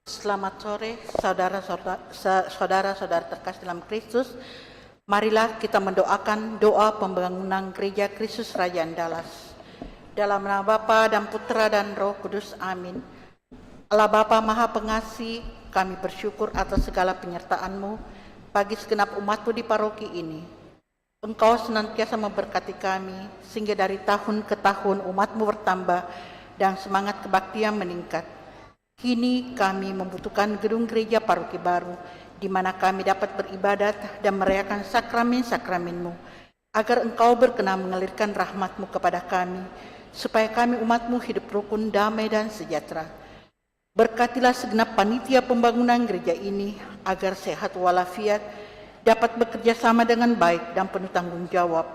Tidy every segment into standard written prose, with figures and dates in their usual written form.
Selamat sore, saudara-saudara terkasih dalam Kristus. Marilah kita mendoakan doa pembangunan Gereja Kristus Raja Andalas. Dalam nama Bapa dan Putra dan Roh Kudus, amin. Allah Bapa Maha Pengasih, kami bersyukur atas segala penyertaan-Mu bagi segenap umat-Mu di paroki ini. Engkau senantiasa memberkati kami, sehingga dari tahun ke tahun umat-Mu bertambah dan semangat kebaktian meningkat. Kini kami membutuhkan gedung gereja paroki baru, di mana kami dapat beribadat dan merayakan sakramen-sakramen-Mu, agar Engkau berkenan mengalirkan rahmat-Mu kepada kami, supaya kami umat-Mu hidup rukun, damai, dan sejahtera. Berkatilah segenap panitia pembangunan gereja ini, agar sehat walafiat, dapat bekerja sama dengan baik dan penuh tanggung jawab.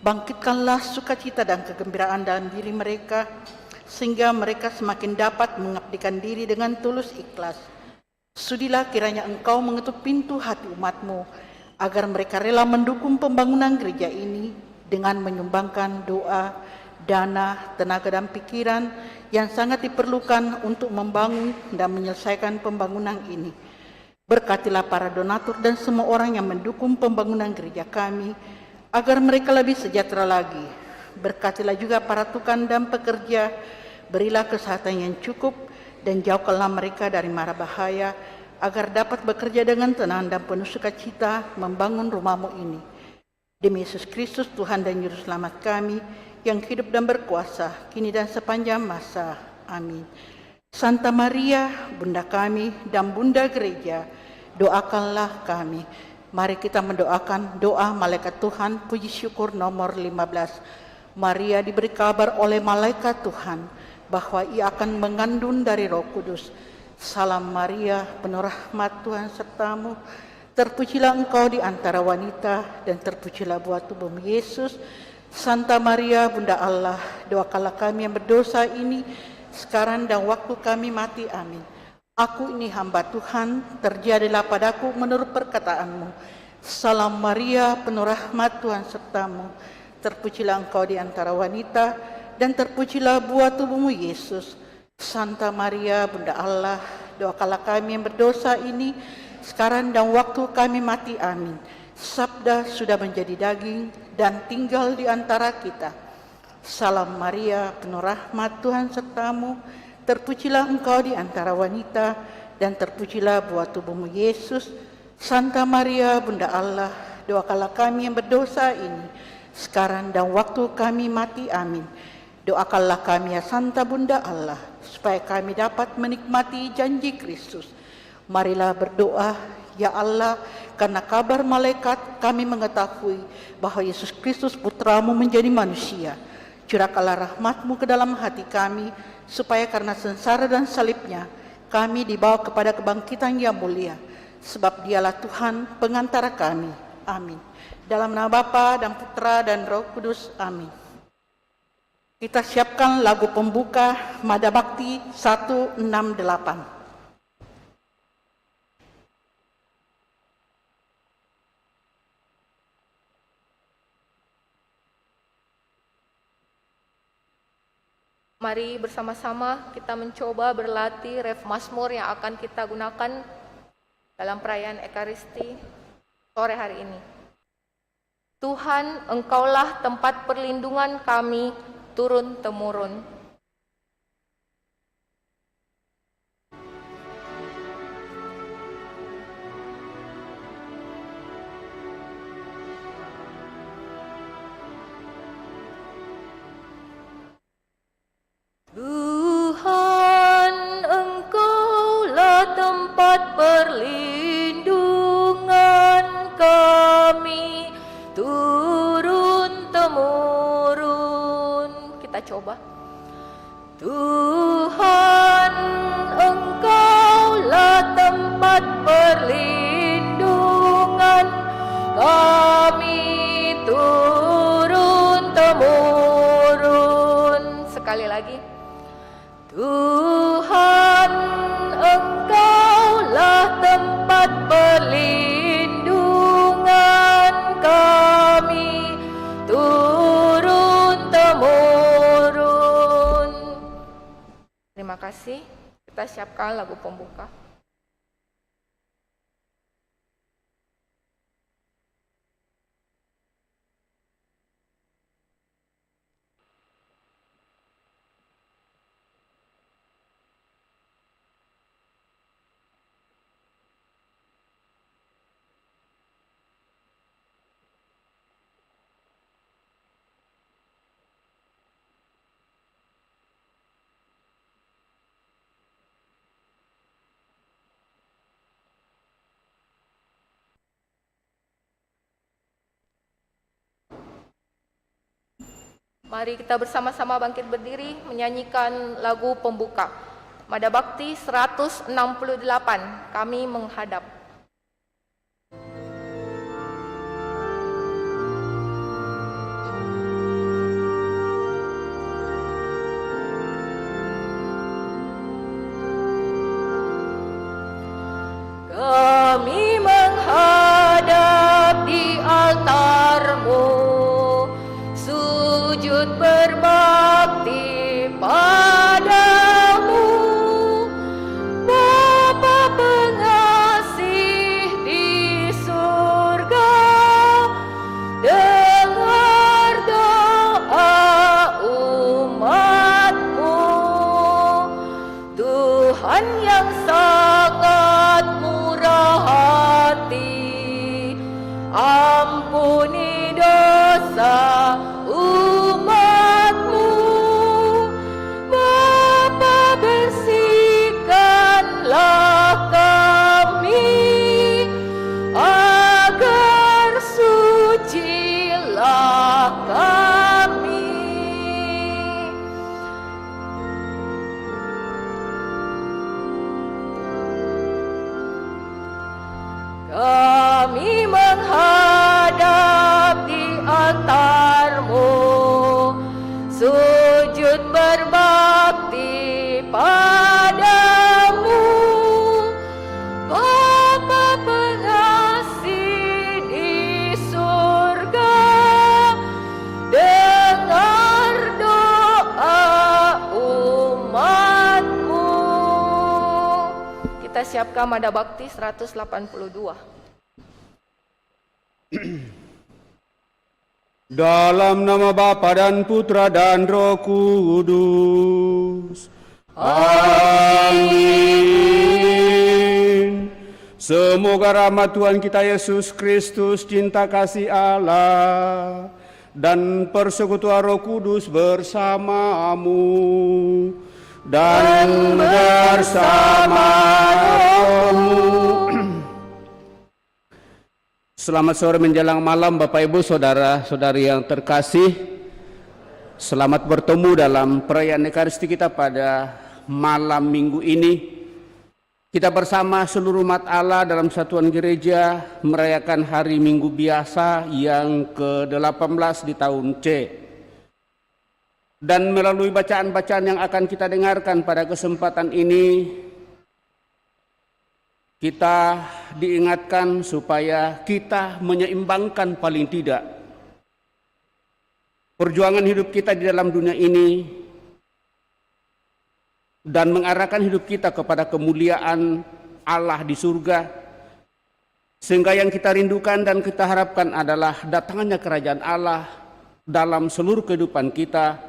Bangkitkanlah sukacita dan kegembiraan dalam diri mereka, sehingga mereka semakin dapat mengabdikan diri dengan tulus ikhlas. Sudilah kiranya Engkau mengetuk pintu hati umat-Mu, agar mereka rela mendukung pembangunan gereja ini dengan menyumbangkan doa, dana, tenaga, dan pikiran yang sangat diperlukan untuk membangun dan menyelesaikan pembangunan ini. Berkatilah para donatur dan semua orang yang mendukung pembangunan gereja kami, agar mereka lebih sejahtera lagi. Berkatilah juga para tukang dan pekerja, berilah kesehatan yang cukup dan jauhkanlah mereka dari mara bahaya, agar dapat bekerja dengan tenang dan penuh sukacita membangun rumah-Mu ini. Demi Yesus Kristus, Tuhan dan Juru Selamat kami, yang hidup dan berkuasa, kini dan sepanjang masa. Amin. Santa Maria, Bunda kami dan Bunda Gereja, doakanlah kami. Mari kita mendoakan doa malaikat Tuhan, puji syukur nomor 15. Maria diberi kabar oleh malaikat Tuhan bahwa ia akan mengandung dari Roh Kudus. Salam Maria, penuh rahmat, Tuhan sertamu. Terpujilah engkau di antara wanita, dan terpujilah buah tubuhmu Yesus. Santa Maria, Bunda Allah, doakanlah kami yang berdosa ini, sekarang dan waktu kami mati. Amin. Aku ini hamba Tuhan, terjadilah padaku menurut perkataanmu. Salam Maria, penuh rahmat, Tuhan sertamu. Terpujilah engkau di antara wanita, dan terpujilah buah tubuhmu Yesus. Santa Maria, Bunda Allah, doakanlah kami yang berdosa ini, sekarang dan waktu kami mati. Amin. Sabda sudah menjadi daging dan tinggal di antara kita. Salam Maria, penuh rahmat, Tuhan sertamu. Terpujilah engkau di antara wanita, dan terpujilah buah tubuhmu Yesus. Santa Maria, Bunda Allah, doakanlah kami yang berdosa ini, sekarang dan waktu kami mati. Amin. Doakanlah kami ya Santa Bunda Allah, supaya kami dapat menikmati janji Kristus. Marilah berdoa. Ya Allah, karena kabar malaikat kami mengetahui bahwa Yesus Kristus Putra-Mu menjadi manusia. Curahkanlah rahmat-Mu ke dalam hati kami, supaya karena sengsara dan salibnya kami dibawa kepada kebangkitan yang mulia. Sebab Dialah Tuhan pengantara kami. Amin. Dalam nama Bapa dan Putra dan Roh Kudus. Amin. Kita siapkan lagu pembuka Mada Bakti 168. Mari bersama-sama kita mencoba berlatih ref Mazmur yang akan kita gunakan dalam perayaan Ekaristi sore hari ini. Tuhan, Engkaulah tempat perlindungan kami turun-temurun. Tuhan, Engkaulah tempat perlindungan kami turun-temurun. Kita coba. Tuhan, Engkaulah tempat perlindungan kami turun-temurun. Sekali lagi. Tuhan, Engkaulah tempat perlindungan kami turun-temurun. Terima kasih. Kita siapkan lagu pembuka. Mari kita bersama-sama bangkit berdiri menyanyikan lagu pembuka. Mada Bakti 168, Kami Menghadap. Kami menghadap di altar-Mu, sujud berbakti padamu, Bapa pengasih di surga. Dengar doa umat-Mu, Tuhan yang sangat murah hati, ampuni dosa umat-Mu. Bapa, bersihkanlah kami, agar sucilah kami. Kami menghadap di altar-Mu, sujud berbakti padamu, Bapa pengasih di surga. Dengar doa umat-Mu. Kita siapkan Mada Bakti 182. Dalam nama Bapa dan Putra dan Roh Kudus. Amin. Semoga rahmat Tuhan kita Yesus Kristus, cinta kasih Allah, dan persekutuan Roh Kudus bersamamu dan bersama rohmu. Selamat sore menjelang malam Bapak Ibu Saudara-saudari yang terkasih. Selamat bertemu dalam perayaan Ekaristi kita pada malam minggu ini. Kita bersama seluruh umat Allah dalam satuan gereja merayakan hari Minggu biasa yang ke-18 di tahun C. Dan melalui bacaan-bacaan yang akan kita dengarkan pada kesempatan ini, kita diingatkan supaya kita menyeimbangkan paling tidak perjuangan hidup kita di dalam dunia ini dan mengarahkan hidup kita kepada kemuliaan Allah di surga, sehingga yang kita rindukan dan kita harapkan adalah datangnya kerajaan Allah dalam seluruh kehidupan kita,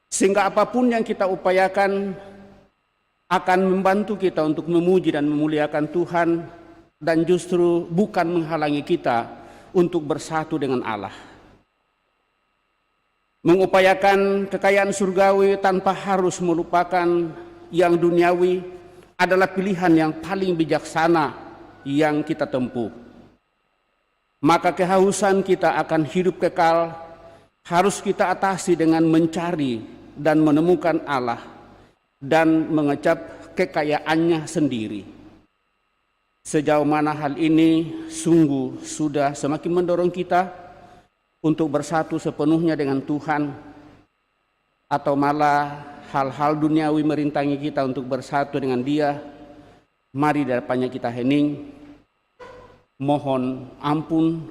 sehingga apapun yang kita upayakan akan membantu kita untuk memuji dan memuliakan Tuhan, dan justru bukan menghalangi kita untuk bersatu dengan Allah. Mengupayakan kekayaan surgawi tanpa harus melupakan yang duniawi adalah pilihan yang paling bijaksana yang kita tempuh. Maka kehausan kita akan hidup kekal harus kita atasi dengan mencari dan menemukan Allah dan mengecap kekayaannya sendiri. Sejauh mana hal ini sungguh sudah semakin mendorong kita untuk bersatu sepenuhnya dengan Tuhan, atau malah hal-hal duniawi merintangi kita untuk bersatu dengan Dia. Mari di depannya kita hening, mohon ampun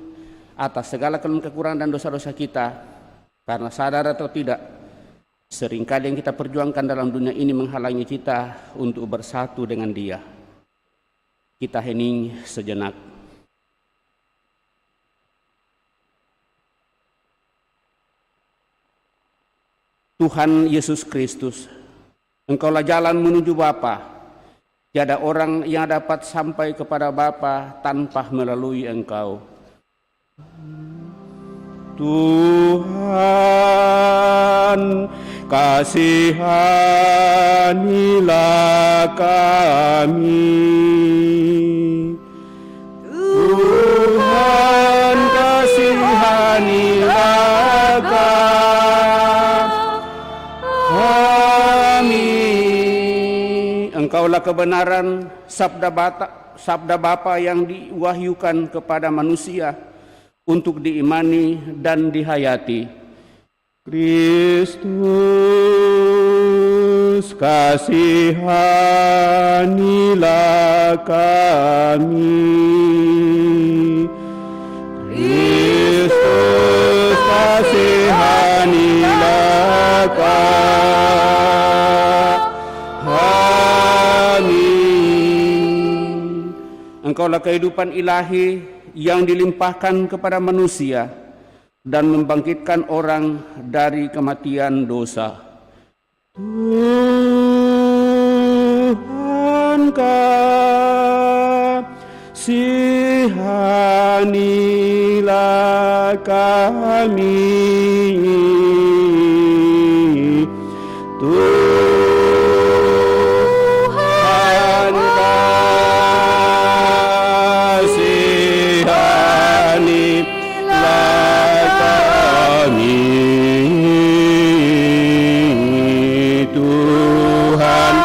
atas segala kekurangan dan dosa-dosa kita, karena sadar atau tidak, Seringkali yang kita perjuangkan dalam dunia ini menghalangi kita untuk bersatu dengan Dia. Kita hening sejenak. Tuhan Yesus Kristus, Engkaulah jalan menuju Bapa. Tiada orang yang dapat sampai kepada Bapa tanpa melalui Engkau. Tuhan, kasihanilah kami. Tuhan, kasihanilah kami. Engkaulah kebenaran, sabda Bapa yang diwahyukan kepada manusia untuk diimani dan dihayati. Kristus, kasihanilah kami. Kristus, kasihanilah kami. Engkaulah kehidupan ilahi yang dilimpahkan kepada manusia dan membangkitkan orang dari kematian dosa. Tuhan, kasihanilah kami. Tuhan, kasihanilah kami. Tuhan,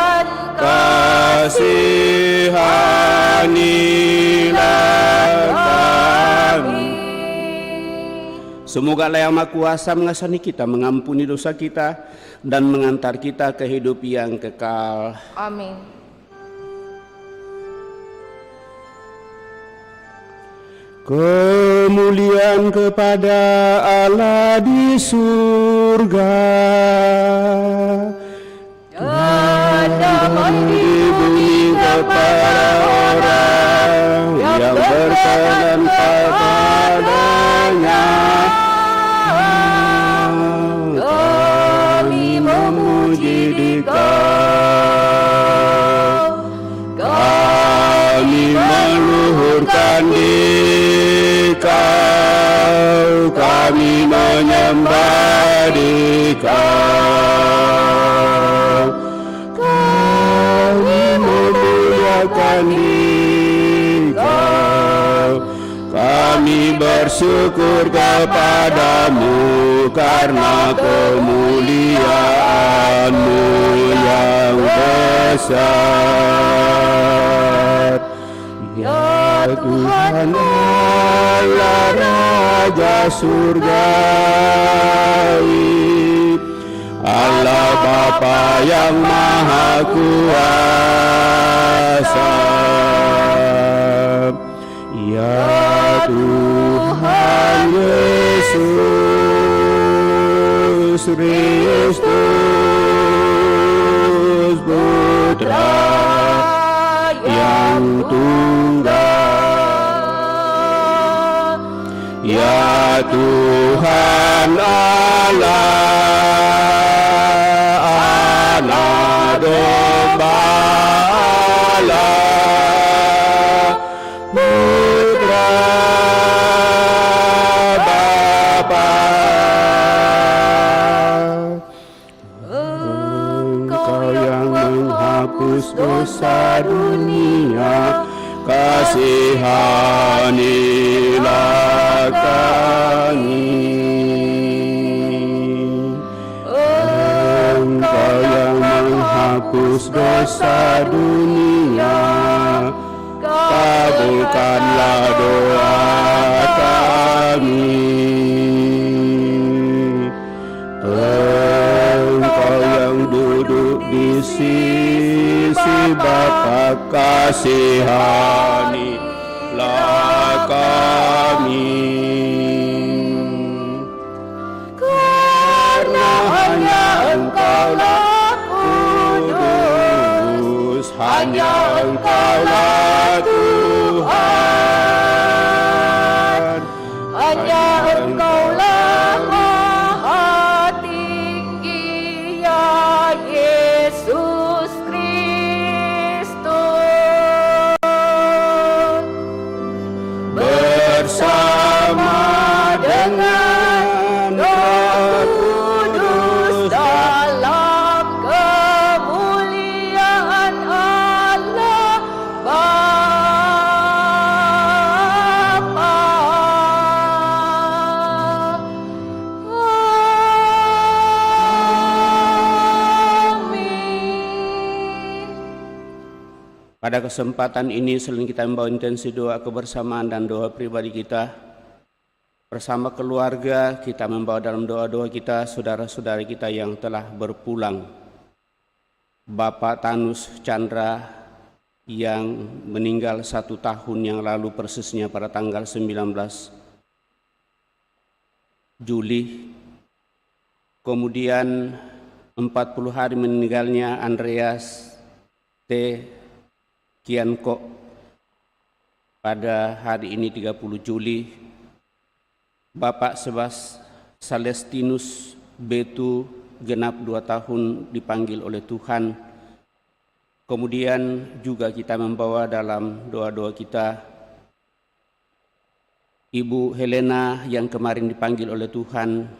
kasihanilah kami. Semoga Allah yang Maha Kuasa mengasihani kita, mengampuni dosa kita, dan mengantar kita ke hidup yang kekal. Amin. Kemuliaan kepada Allah di surga Dan damai di bumi kepada orang yang berkenan padanya. Kami memuji Dikau, kami meluhurkan Dikau, kami menyembah Dikau, kami memuliakan Dikau, kami bersyukur kepadamu karena kemuliaan-Mu yang besar. Ya Tuhan Allah Raja surgawi, Allah Bapa yang Maha Kuasa. Ya Tuhan Yesus Kristus, Putra yang tunggal. Ya Tuhan Allah, Anak Domba Allah, Putra Bapa. Engkau yang menghapus dosa dunia, kasihanilah kami. Engkau yang menghapus dosa dunia, kabulkanlah doa kami. Engkau yang duduk di sisi Bapa, kasihanilah kami. Karena hanya Engkau Pada kesempatan ini selain kita membawa intensi doa kebersamaan dan doa pribadi kita, bersama keluarga kita membawa dalam doa-doa kita saudara-saudari kita yang telah berpulang. Bapak Tanus Chandra yang meninggal 1 tahun yang lalu persisnya pada tanggal 19 Juli. Kemudian 40 hari meninggalnya Andreas T. Kiankok pada hari ini 30 Juli. Bapak Sebas Salestinus Betu genap 2 tahun dipanggil oleh Tuhan. Kemudian juga kita membawa dalam doa-doa kita Ibu Helena yang kemarin dipanggil oleh Tuhan,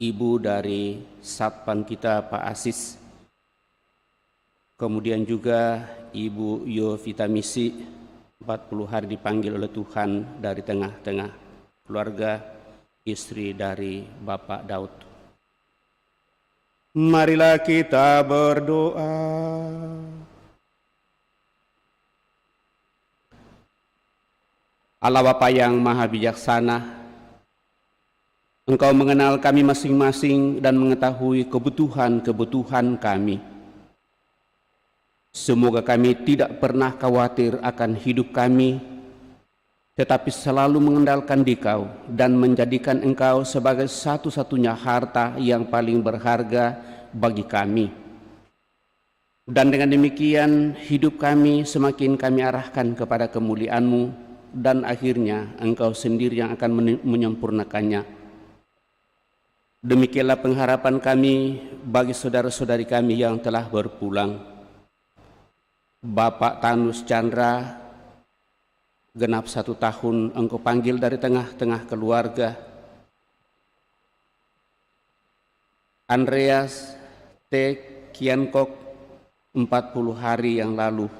ibu dari Satpam kita Pak Asis. Kemudian juga Ibu Yovita Misi 40 hari dipanggil oleh Tuhan dari tengah-tengah keluarga, istri dari Bapak Daud. Marilah kita berdoa. Allah Bapa yang Maha Bijaksana, Engkau mengenal kami masing-masing dan mengetahui kebutuhan-kebutuhan kami. Semoga kami tidak pernah khawatir akan hidup kami, tetapi selalu mengandalkan Dikau dan menjadikan Engkau sebagai satu-satunya harta yang paling berharga bagi kami. Dan dengan demikian hidup kami semakin kami arahkan kepada kemuliaan-Mu, dan akhirnya Engkau sendiri yang akan menyempurnakannya. Demikianlah pengharapan kami bagi saudara-saudari kami yang telah berpulang. Bapak Tanus Chandra genap 1 tahun Engkau panggil dari tengah-tengah keluarga. Andreas T. Kiankok 40 hari yang lalu.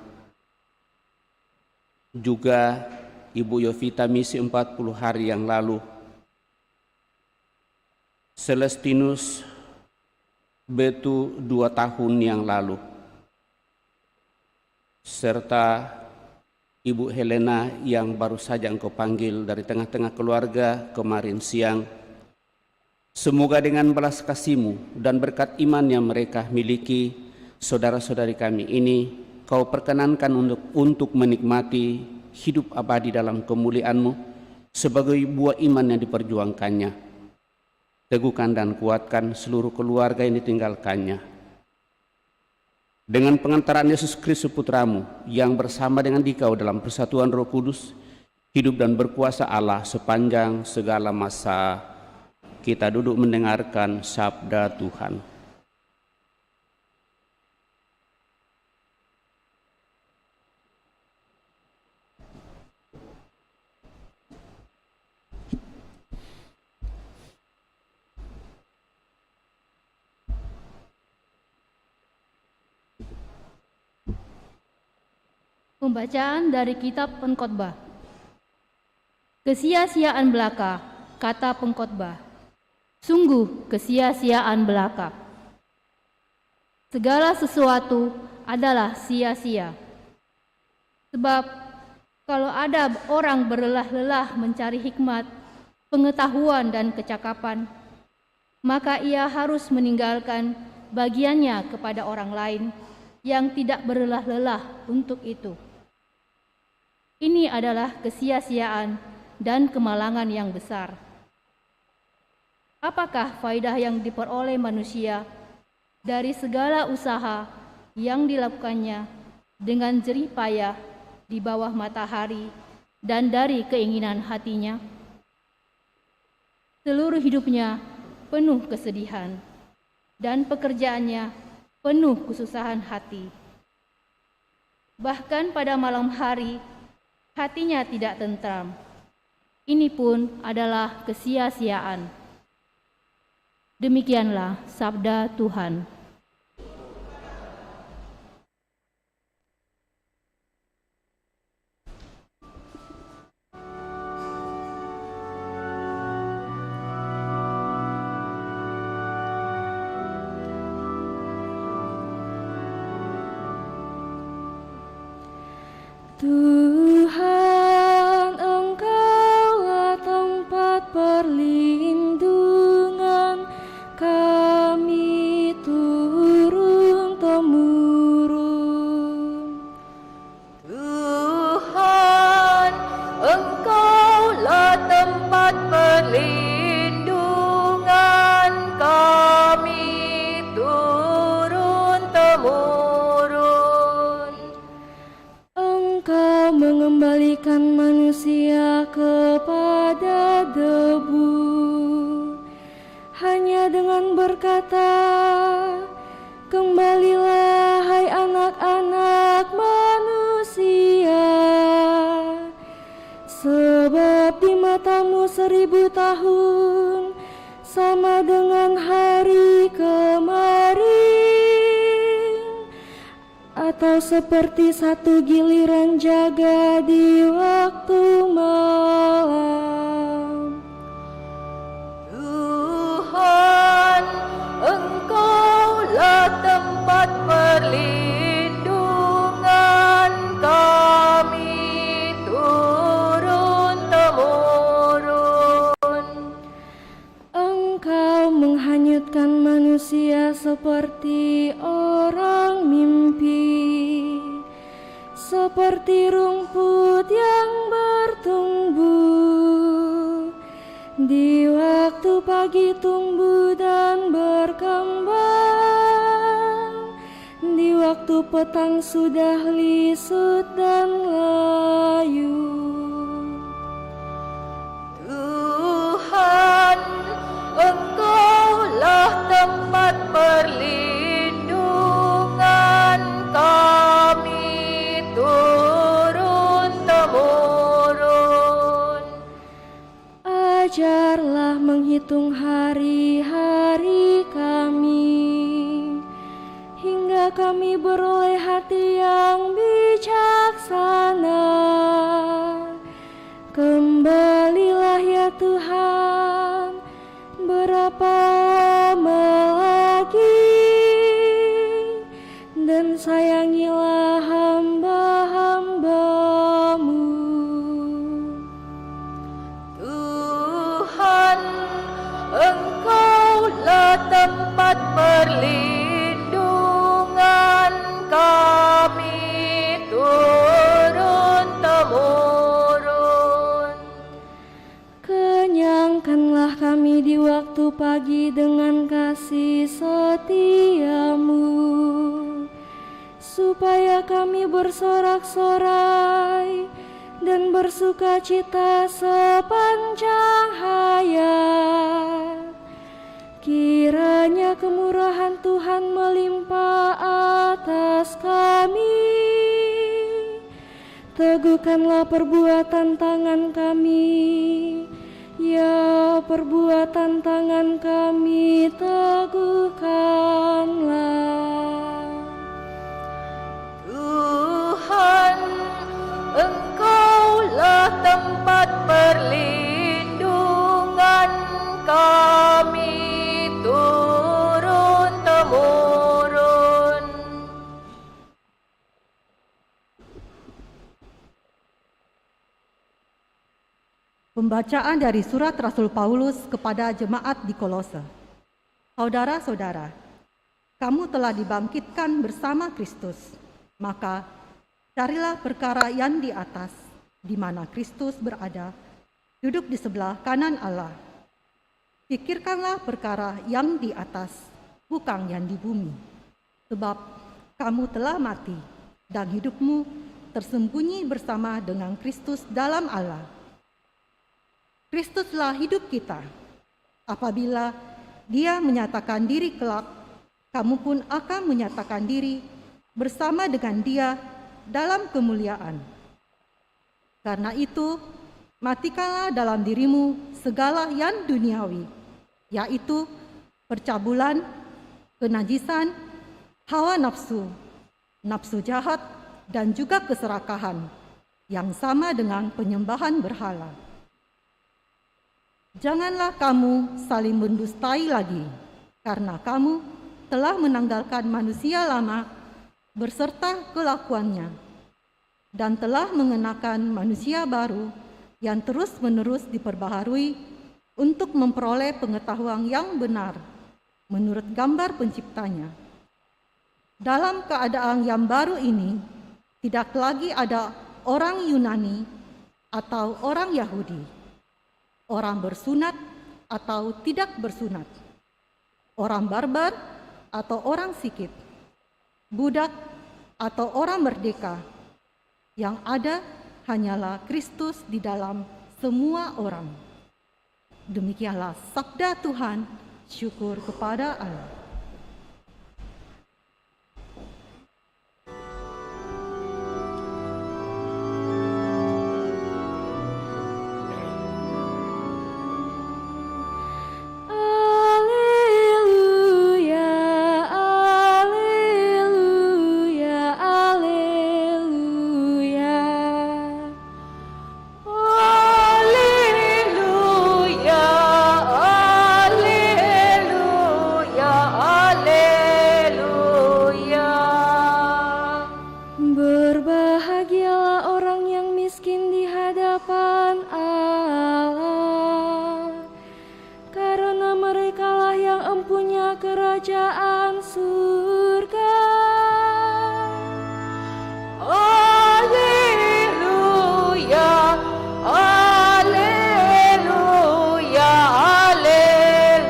Juga Ibu Yovita Misi 40 hari yang lalu. Celestinus Betu 2 tahun yang lalu. Serta Ibu Helena yang baru saja Engkau panggil dari tengah-tengah keluarga kemarin siang. Semoga dengan belas kasih-Mu dan berkat iman yang mereka miliki, saudara-saudari kami ini Kau perkenankan untuk menikmati hidup abadi dalam kemuliaan-Mu sebagai buah iman yang diperjuangkannya. Teguhkan dan kuatkan seluruh keluarga yang ditinggalkannya. Dengan pengantaran Yesus Kristus Putra-Mu yang bersama dengan Dikau dalam persatuan Roh Kudus, hidup dan berkuasa Allah sepanjang segala masa, kita duduk mendengarkan sabda Tuhan. Pembacaan dari Kitab Pengkhotbah. Kesia-siaan belaka, kata pengkhotbah. Sungguh kesia-siaan belaka. Segala sesuatu adalah sia-sia. Sebab kalau ada orang berlelah-lelah mencari hikmat, pengetahuan dan kecakapan, maka ia harus meninggalkan bagiannya kepada orang lain yang tidak berlelah-lelah untuk itu. Ini adalah kesia-siaan dan kemalangan yang besar. Apakah faedah yang diperoleh manusia dari segala usaha yang dilakukannya dengan jerih payah di bawah matahari dan dari keinginan hatinya? Seluruh hidupnya penuh kesedihan dan pekerjaannya penuh kesusahan hati. Bahkan pada malam hari hatinya tidak tentram. Ini pun adalah kesia-siaan. Demikianlah sabda Tuhan. Tuhan, Engkaulah tempat perlindungan kami turun-temurun. Tuhan, Engkaulah tempat perlindungan kami turun-temurun. Engkau mengembalikan manusia kepada debu, hanya dengan berkata, "Kembalilah hai anak-anak manusia." Sebab di matamu 1000 tahun sama dengan hari kemarin, atau seperti satu giliran jaga di waktu malam. Tuhan, Engkaulah tempat perlindungan kami turun-temurun. Engkau menghanyutkan manusia seperti orang mimpi, seperti rumput yang bertumbuh. Di waktu pagi tumbuh dan berkembang, di waktu petang sudah lisut dan layu. Tuhan, Engkaulah tempat perlindungan kami turun-temurun. Ajarlah menghitung hari-hari kami, hingga kami beroleh hati yang bijaksana. Kembalilah ya Tuhan, berapa lama lagi, dan sayangilah hamba-hamba-Mu. Tuhan, Engkaulah tempat perlindungan kami turun-temurun. Kenyangkanlah kami di waktu pagi dengan kasih setia-Mu, supaya kami bersorak-sorai dan bersuka cita sepanjang hayat. Kiranya kemurahan Tuhan melimpah atas kami. Teguhkanlah perbuatan tangan kami, ya perbuatan tangan kami teguhkanlah. Tuhan, Engkaulah tempat perlindungan kami turun-temurun. Pembacaan dari surat Rasul Paulus kepada jemaat di Kolose. Saudara-saudara, kamu telah dibangkitkan bersama Kristus, maka carilah perkara yang di atas, di mana Kristus berada, duduk di sebelah kanan Allah. Pikirkanlah perkara yang di atas, bukan yang di bumi. Sebab kamu telah mati, dan hidupmu tersembunyi bersama dengan Kristus dalam Allah. Kristuslah hidup kita. Apabila Dia menyatakan diri kelak, kamu pun akan menyatakan diri bersama dengan Dia dalam kemuliaan. Karena itu, matikanlah dalam dirimu segala yang duniawi, yaitu percabulan, kenajisan, hawa nafsu, nafsu jahat, dan juga keserakahan, yang sama dengan penyembahan berhala. Janganlah kamu saling mendustai lagi, karena kamu telah menanggalkan manusia lama berserta kelakuannya, dan telah mengenakan manusia baru yang terus-menerus diperbaharui untuk memperoleh pengetahuan yang benar menurut gambar penciptanya. Dalam keadaan yang baru ini, tidak lagi ada orang Yunani atau orang Yahudi, orang bersunat atau tidak bersunat, orang barbar atau orang Sikit, budak atau orang merdeka. Yang ada hanyalah Kristus di dalam semua orang. Demikianlah sabda Tuhan, syukur kepada Allah. Berbahagialah orang yang miskin di hadapan Allah, karena merekalah yang empunya kerajaan surga. Haleluya, haleluya, haleluya.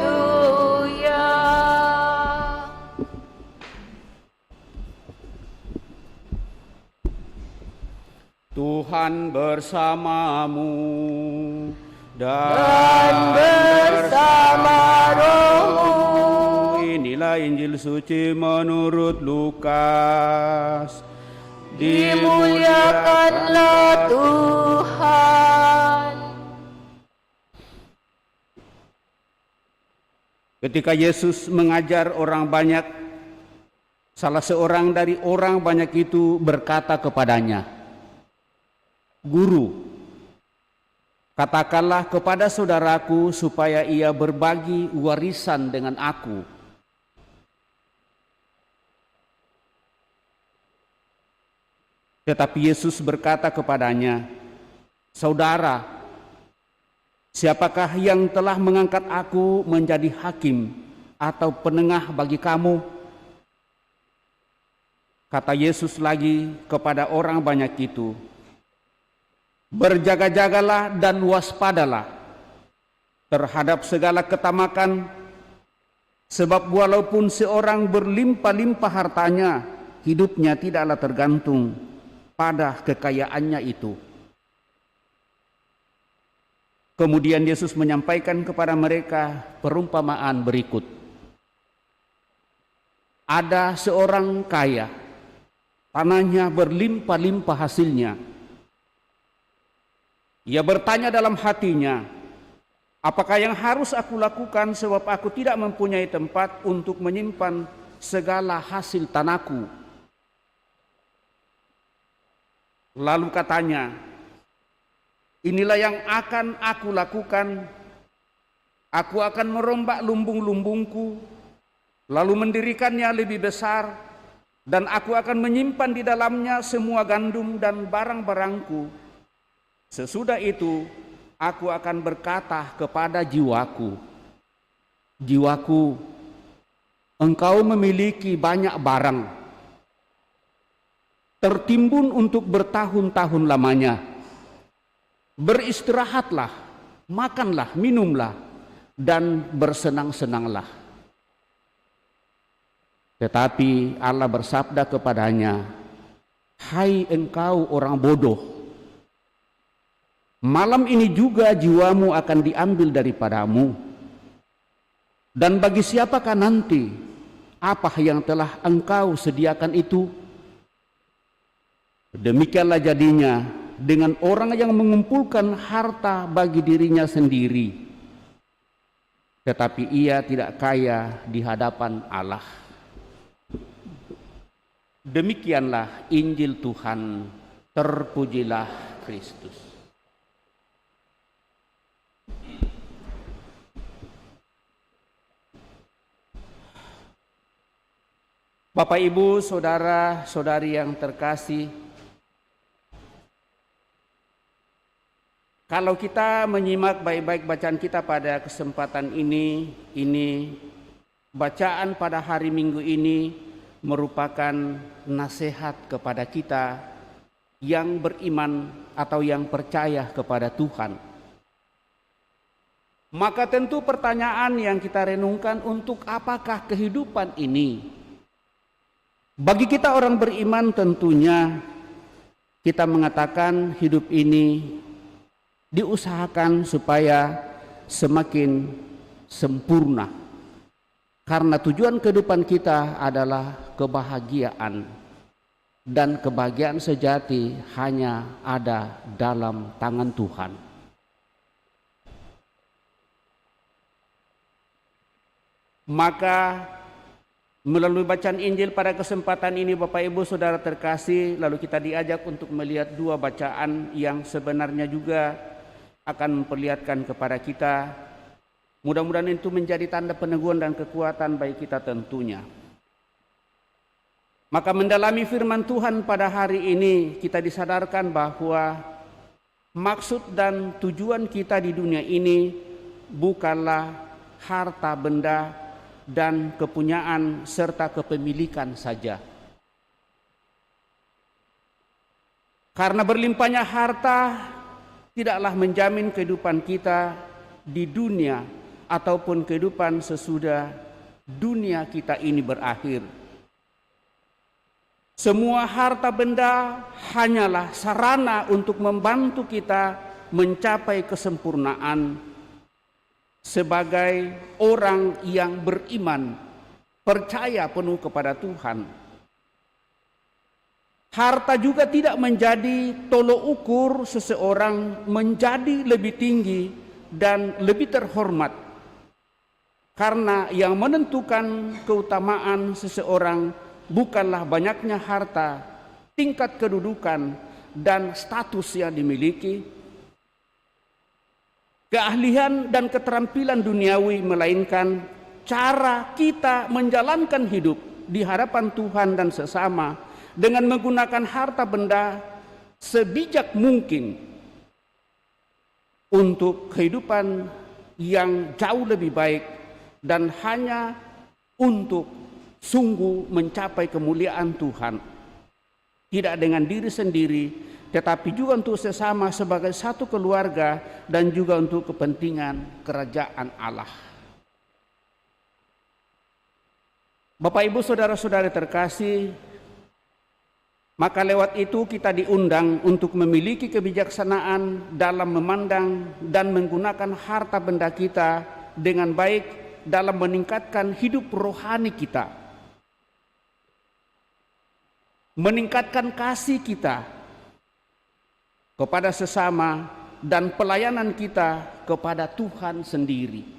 Tuhan bersamamu Dan bersama rohmu. Inilah Injil suci menurut Lukas. Dimuliakanlah Tuhan. Ketika Yesus mengajar orang banyak, salah seorang dari orang banyak itu berkata kepadanya, "Guru, katakanlah kepada saudaraku supaya ia berbagi warisan dengan aku." Tetapi Yesus berkata kepadanya, "Saudara, siapakah yang telah mengangkat aku menjadi hakim atau penengah bagi kamu?" Kata Yesus lagi kepada orang banyak itu, "Berjaga-jagalah dan waspadalah terhadap segala ketamakan, sebab walaupun seorang berlimpah-limpah hartanya, hidupnya tidaklah tergantung pada kekayaannya itu." Kemudian Yesus menyampaikan kepada mereka perumpamaan berikut. Ada seorang kaya, tanahnya berlimpah-limpah hasilnya. Ia bertanya dalam hatinya, "Apakah yang harus aku lakukan sebab aku tidak mempunyai tempat untuk menyimpan segala hasil tanahku?" Lalu katanya, "Inilah yang akan aku lakukan. Aku akan merombak lumbung-lumbungku, lalu mendirikannya lebih besar, dan aku akan menyimpan di dalamnya semua gandum dan barang-barangku. Sesudah itu, aku akan berkata kepada jiwaku, 'Jiwaku, engkau memiliki banyak barang, tertimbun untuk bertahun-tahun lamanya. Beristirahatlah, makanlah, minumlah, dan bersenang-senanglah.' Tetapi Allah bersabda kepadanya, 'Hai engkau orang bodoh, malam ini juga jiwamu akan diambil daripadamu. Dan bagi siapakah nanti apa yang telah engkau sediakan itu?' Demikianlah jadinya dengan orang yang mengumpulkan harta bagi dirinya sendiri, tetapi ia tidak kaya di hadapan Allah." Demikianlah Injil Tuhan, terpujilah Kristus. Bapak, Ibu, saudara-saudari yang terkasih, Kalau kita menyimak baik-baik bacaan kita pada kesempatan ini bacaan pada hari Minggu ini merupakan nasihat kepada kita yang beriman atau yang percaya kepada Tuhan. Maka tentu pertanyaan yang kita renungkan, untuk apakah kehidupan ini? Bagi kita orang beriman tentunya kita mengatakan hidup ini diusahakan supaya semakin sempurna. Karena tujuan kehidupan kita adalah kebahagiaan. Dan kebahagiaan sejati hanya ada dalam tangan Tuhan. Maka melalui bacaan Injil pada kesempatan ini Bapak Ibu Saudara terkasih, lalu kita diajak untuk melihat dua bacaan yang sebenarnya juga akan memperlihatkan kepada kita, mudah-mudahan itu menjadi tanda peneguhan dan kekuatan bagi kita tentunya. Maka mendalami firman Tuhan pada hari ini kita disadarkan bahwa maksud dan tujuan kita di dunia ini bukanlah harta benda dan kepunyaan serta kepemilikan saja. Karena berlimpahnya harta tidaklah menjamin kehidupan kita di dunia ataupun kehidupan sesudah dunia kita ini berakhir. Semua harta benda hanyalah sarana untuk membantu kita mencapai kesempurnaan sebagai orang yang beriman, percaya penuh kepada Tuhan. Harta juga tidak menjadi tolok ukur seseorang menjadi lebih tinggi dan lebih terhormat. Karena yang menentukan keutamaan seseorang bukanlah banyaknya harta, tingkat kedudukan, dan status yang dimiliki, keahlian dan keterampilan duniawi, melainkan cara kita menjalankan hidup di hadapan Tuhan dan sesama dengan menggunakan harta benda sebijak mungkin untuk kehidupan yang jauh lebih baik dan hanya untuk sungguh mencapai kemuliaan Tuhan. Tidak dengan diri sendiri, tetapi juga untuk sesama sebagai satu keluarga dan juga untuk kepentingan kerajaan Allah. Bapak Ibu Saudara-saudari terkasih, maka lewat itu kita diundang untuk memiliki kebijaksanaan dalam memandang dan menggunakan harta benda kita dengan baik dalam meningkatkan hidup rohani kita, meningkatkan kasih kita kepada sesama dan pelayanan kita kepada Tuhan sendiri.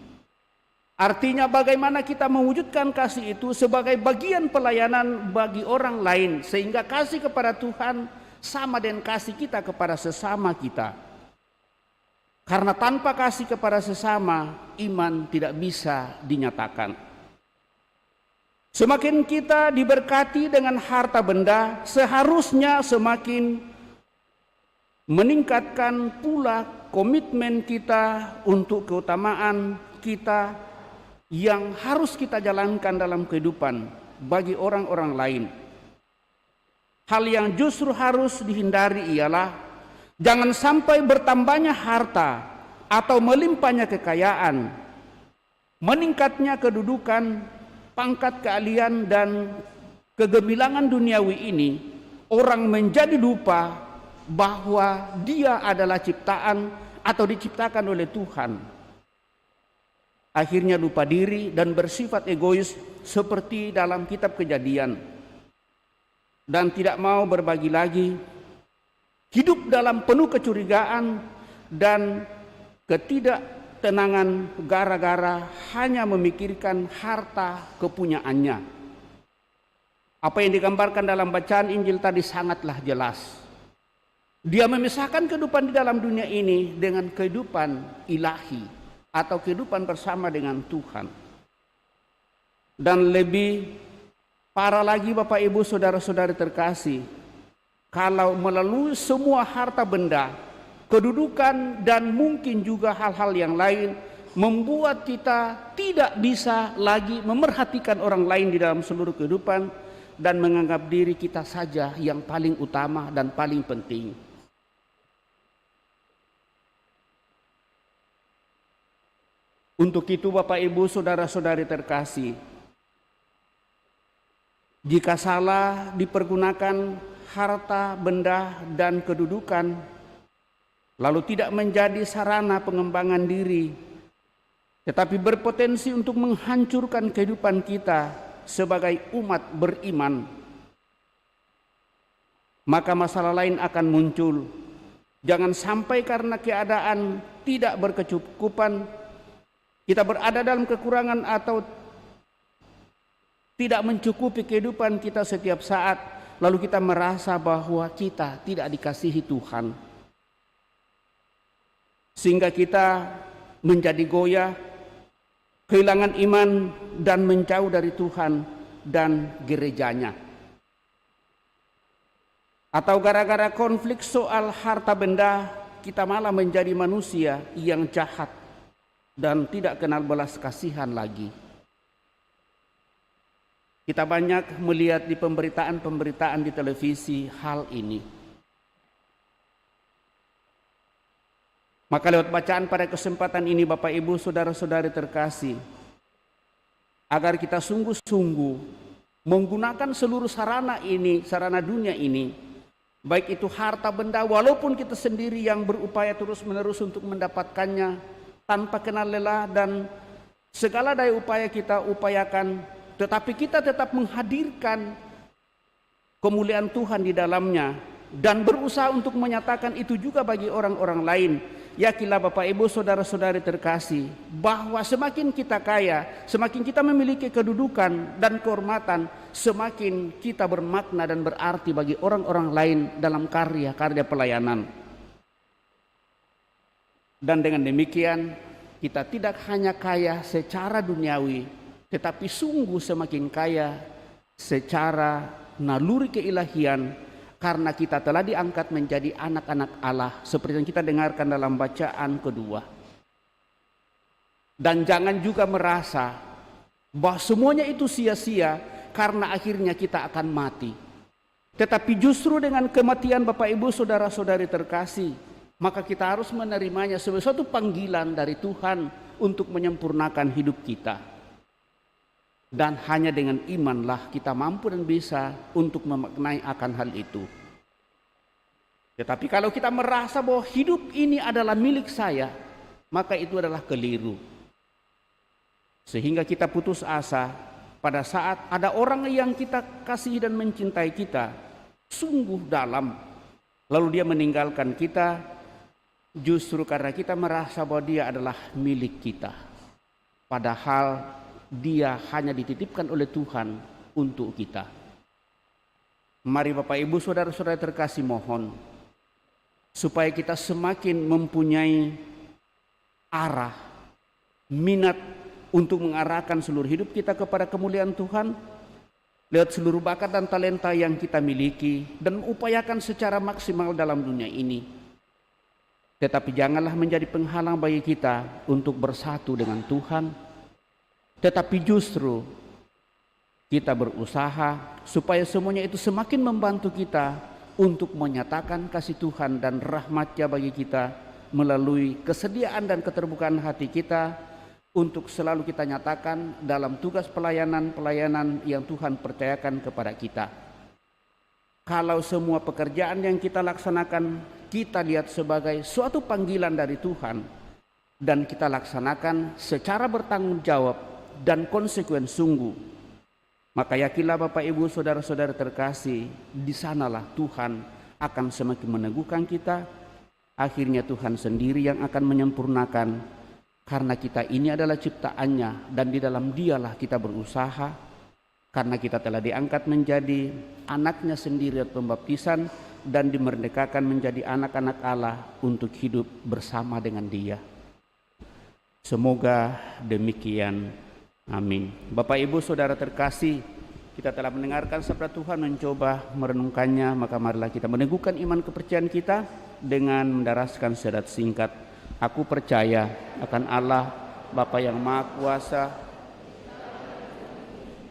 Artinya bagaimana kita mewujudkan kasih itu sebagai bagian pelayanan bagi orang lain, sehingga kasih kepada Tuhan sama dengan kasih kita kepada sesama kita. Karena tanpa kasih kepada sesama, iman tidak bisa dinyatakan. Semakin kita diberkati dengan harta benda, seharusnya semakin meningkatkan pula komitmen kita untuk keutamaan kita yang harus kita jalankan dalam kehidupan bagi orang-orang lain. Hal yang justru harus dihindari ialah jangan sampai bertambahnya harta atau melimpahnya kekayaan, meningkatnya kedudukan, pangkat keahlian dan kegemilangan duniawi ini, orang menjadi lupa bahwa dia adalah ciptaan atau diciptakan oleh Tuhan. Akhirnya lupa diri dan bersifat egois seperti dalam kitab Kejadian, dan tidak mau berbagi lagi, hidup dalam penuh kecurigaan dan ketidaktenangan gara-gara hanya memikirkan harta kepunyaannya. Apa yang digambarkan dalam bacaan Injil tadi sangatlah jelas. Dia memisahkan kehidupan di dalam dunia ini dengan kehidupan ilahi atau kehidupan bersama dengan Tuhan. Dan lebih parah lagi Bapak Ibu Saudara-saudari terkasih, kalau melalui semua harta benda kedudukan, dan mungkin juga hal-hal yang lain membuat kita tidak bisa lagi memerhatikan orang lain di dalam seluruh kehidupan dan menganggap diri kita saja yang paling utama dan paling penting. Untuk itu Bapak Ibu saudara-saudari terkasih, jika salah dipergunakan harta, benda, dan kedudukan, lalu tidak menjadi sarana pengembangan diri, tetapi berpotensi untuk menghancurkan kehidupan kita sebagai umat beriman, maka masalah lain akan muncul. Jangan sampai karena keadaan tidak berkecukupan, kita berada dalam kekurangan atau tidak mencukupi kehidupan kita setiap saat, lalu kita merasa bahwa kita tidak dikasihi Tuhan, sehingga kita menjadi goyah, kehilangan iman, dan menjauh dari Tuhan dan gerejanya. Atau gara-gara konflik soal harta benda, kita malah menjadi manusia yang jahat dan tidak kenal belas kasihan lagi. Kita banyak melihat di pemberitaan-pemberitaan di televisi hal ini. Maka lewat bacaan pada kesempatan ini Bapak Ibu saudara-saudari terkasih, agar kita sungguh-sungguh menggunakan seluruh sarana ini, sarana dunia ini, baik itu harta benda, walaupun kita sendiri yang berupaya terus-menerus untuk mendapatkannya tanpa kenal lelah, dan segala daya upaya kita upayakan, tetapi kita tetap menghadirkan kemuliaan Tuhan di dalamnya dan berusaha untuk menyatakan itu juga bagi orang-orang lain. Yakinlah Bapak Ibu saudara-saudari terkasih, bahwa semakin kita kaya, semakin kita memiliki kedudukan dan kehormatan, semakin kita bermakna dan berarti bagi orang-orang lain dalam karya-karya pelayanan. Dan dengan demikian kita tidak hanya kaya secara duniawi, tetapi sungguh semakin kaya secara naluri keilahian, karena kita telah diangkat menjadi anak-anak Allah, seperti yang kita dengarkan dalam bacaan kedua. Dan jangan juga merasa bahwa semuanya itu sia-sia karena akhirnya kita akan mati. Tetapi justru dengan kematian Bapak Ibu saudara-saudari terkasih, maka kita harus menerimanya sebagai suatu panggilan dari Tuhan untuk menyempurnakan hidup kita. Dan hanya dengan imanlah kita mampu dan bisa untuk memaknai akan hal itu. Tetapi kalau kita merasa bahwa hidup ini adalah milik saya, maka itu adalah keliru. Sehingga kita putus asa pada saat ada orang yang kita kasihi dan mencintai kita sungguh dalam, lalu dia meninggalkan kita, justru karena kita merasa bahwa dia adalah milik kita, padahal dia hanya dititipkan oleh Tuhan untuk kita. Mari Bapak Ibu saudara-saudara terkasih, mohon supaya kita semakin mempunyai arah, minat untuk mengarahkan seluruh hidup kita kepada kemuliaan Tuhan lewat seluruh bakat dan talenta yang kita miliki, dan upayakan secara maksimal dalam dunia ini. Tetapi janganlah menjadi penghalang bagi kita untuk bersatu dengan Tuhan, tetapi justru kita berusaha supaya semuanya itu semakin membantu kita untuk menyatakan kasih Tuhan dan rahmat-Nya bagi kita melalui kesediaan dan keterbukaan hati kita untuk selalu kita nyatakan dalam tugas pelayanan-pelayanan yang Tuhan percayakan kepada kita. Kalau semua pekerjaan yang kita laksanakan kita lihat sebagai suatu panggilan dari Tuhan dan kita laksanakan secara bertanggung jawab dan konsekuen sungguh, maka yakinlah Bapak Ibu saudara-saudara terkasih, di sanalah Tuhan akan semakin meneguhkan kita. Akhirnya Tuhan sendiri yang akan menyempurnakan, karena kita ini adalah ciptaannya dan di dalam Dialah kita berusaha, karena kita telah diangkat menjadi anaknya sendiri atau pembaptisan dan dimerdekakan menjadi anak-anak Allah untuk hidup bersama dengan Dia. Semoga demikian. Amin. Bapak Ibu saudara terkasih, Kita telah mendengarkan sabda Tuhan, mencoba merenungkannya, maka marilah kita meneguhkan iman kepercayaan kita dengan mendaraskan syahadat singkat. Aku percaya akan Allah, Bapa yang Maha Kuasa,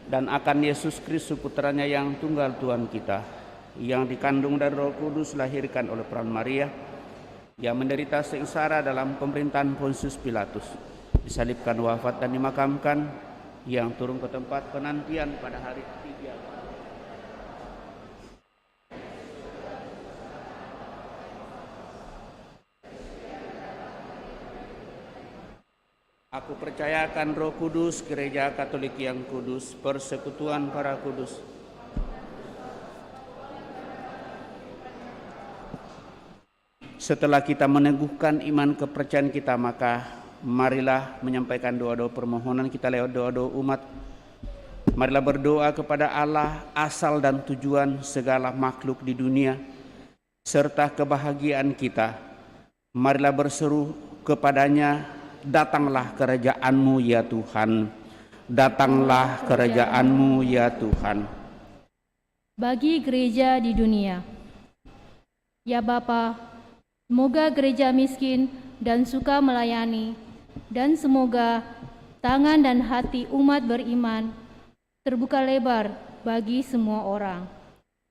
dan akan Yesus Kristus Putranya yang tunggal Tuhan kita, yang dikandung dari Roh Kudus, lahirkan oleh perawan Maria, yang menderita sengsara dalam pemerintahan Pontius Pilatus, disalibkan, wafat dan dimakamkan, yang turun ke tempat penantian pada hari ketiga. Aku percayakan Roh Kudus, Gereja Katolik yang kudus, persekutuan para kudus, setelah kita meneguhkan iman kepercayaan kita, maka marilah menyampaikan doa-doa permohonan kita lewat doa-doa umat. Marilah berdoa kepada Allah, asal dan tujuan segala makhluk di dunia, serta kebahagiaan kita. Marilah berseru kepadanya, datanglah kerajaan-Mu ya Tuhan, datanglah kerajaan-Mu ya Tuhan. Bagi gereja di dunia, ya Bapa, semoga gereja miskin dan suka melayani, dan semoga tangan dan hati umat beriman terbuka lebar bagi semua orang.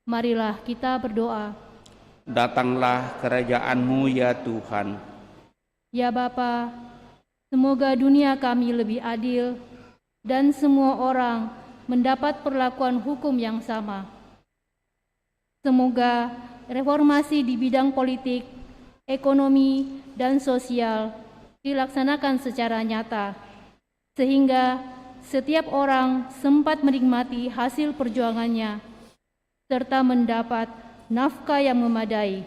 Marilah kita berdoa. Datanglah kerajaan-Mu ya Tuhan. Ya Bapa, semoga dunia kami lebih adil dan semua orang mendapat perlakuan hukum yang sama. Semoga reformasi di bidang politik, ekonomi, dan sosial dilaksanakan secara nyata, sehingga setiap orang sempat menikmati hasil perjuangannya, serta mendapat nafkah yang memadai.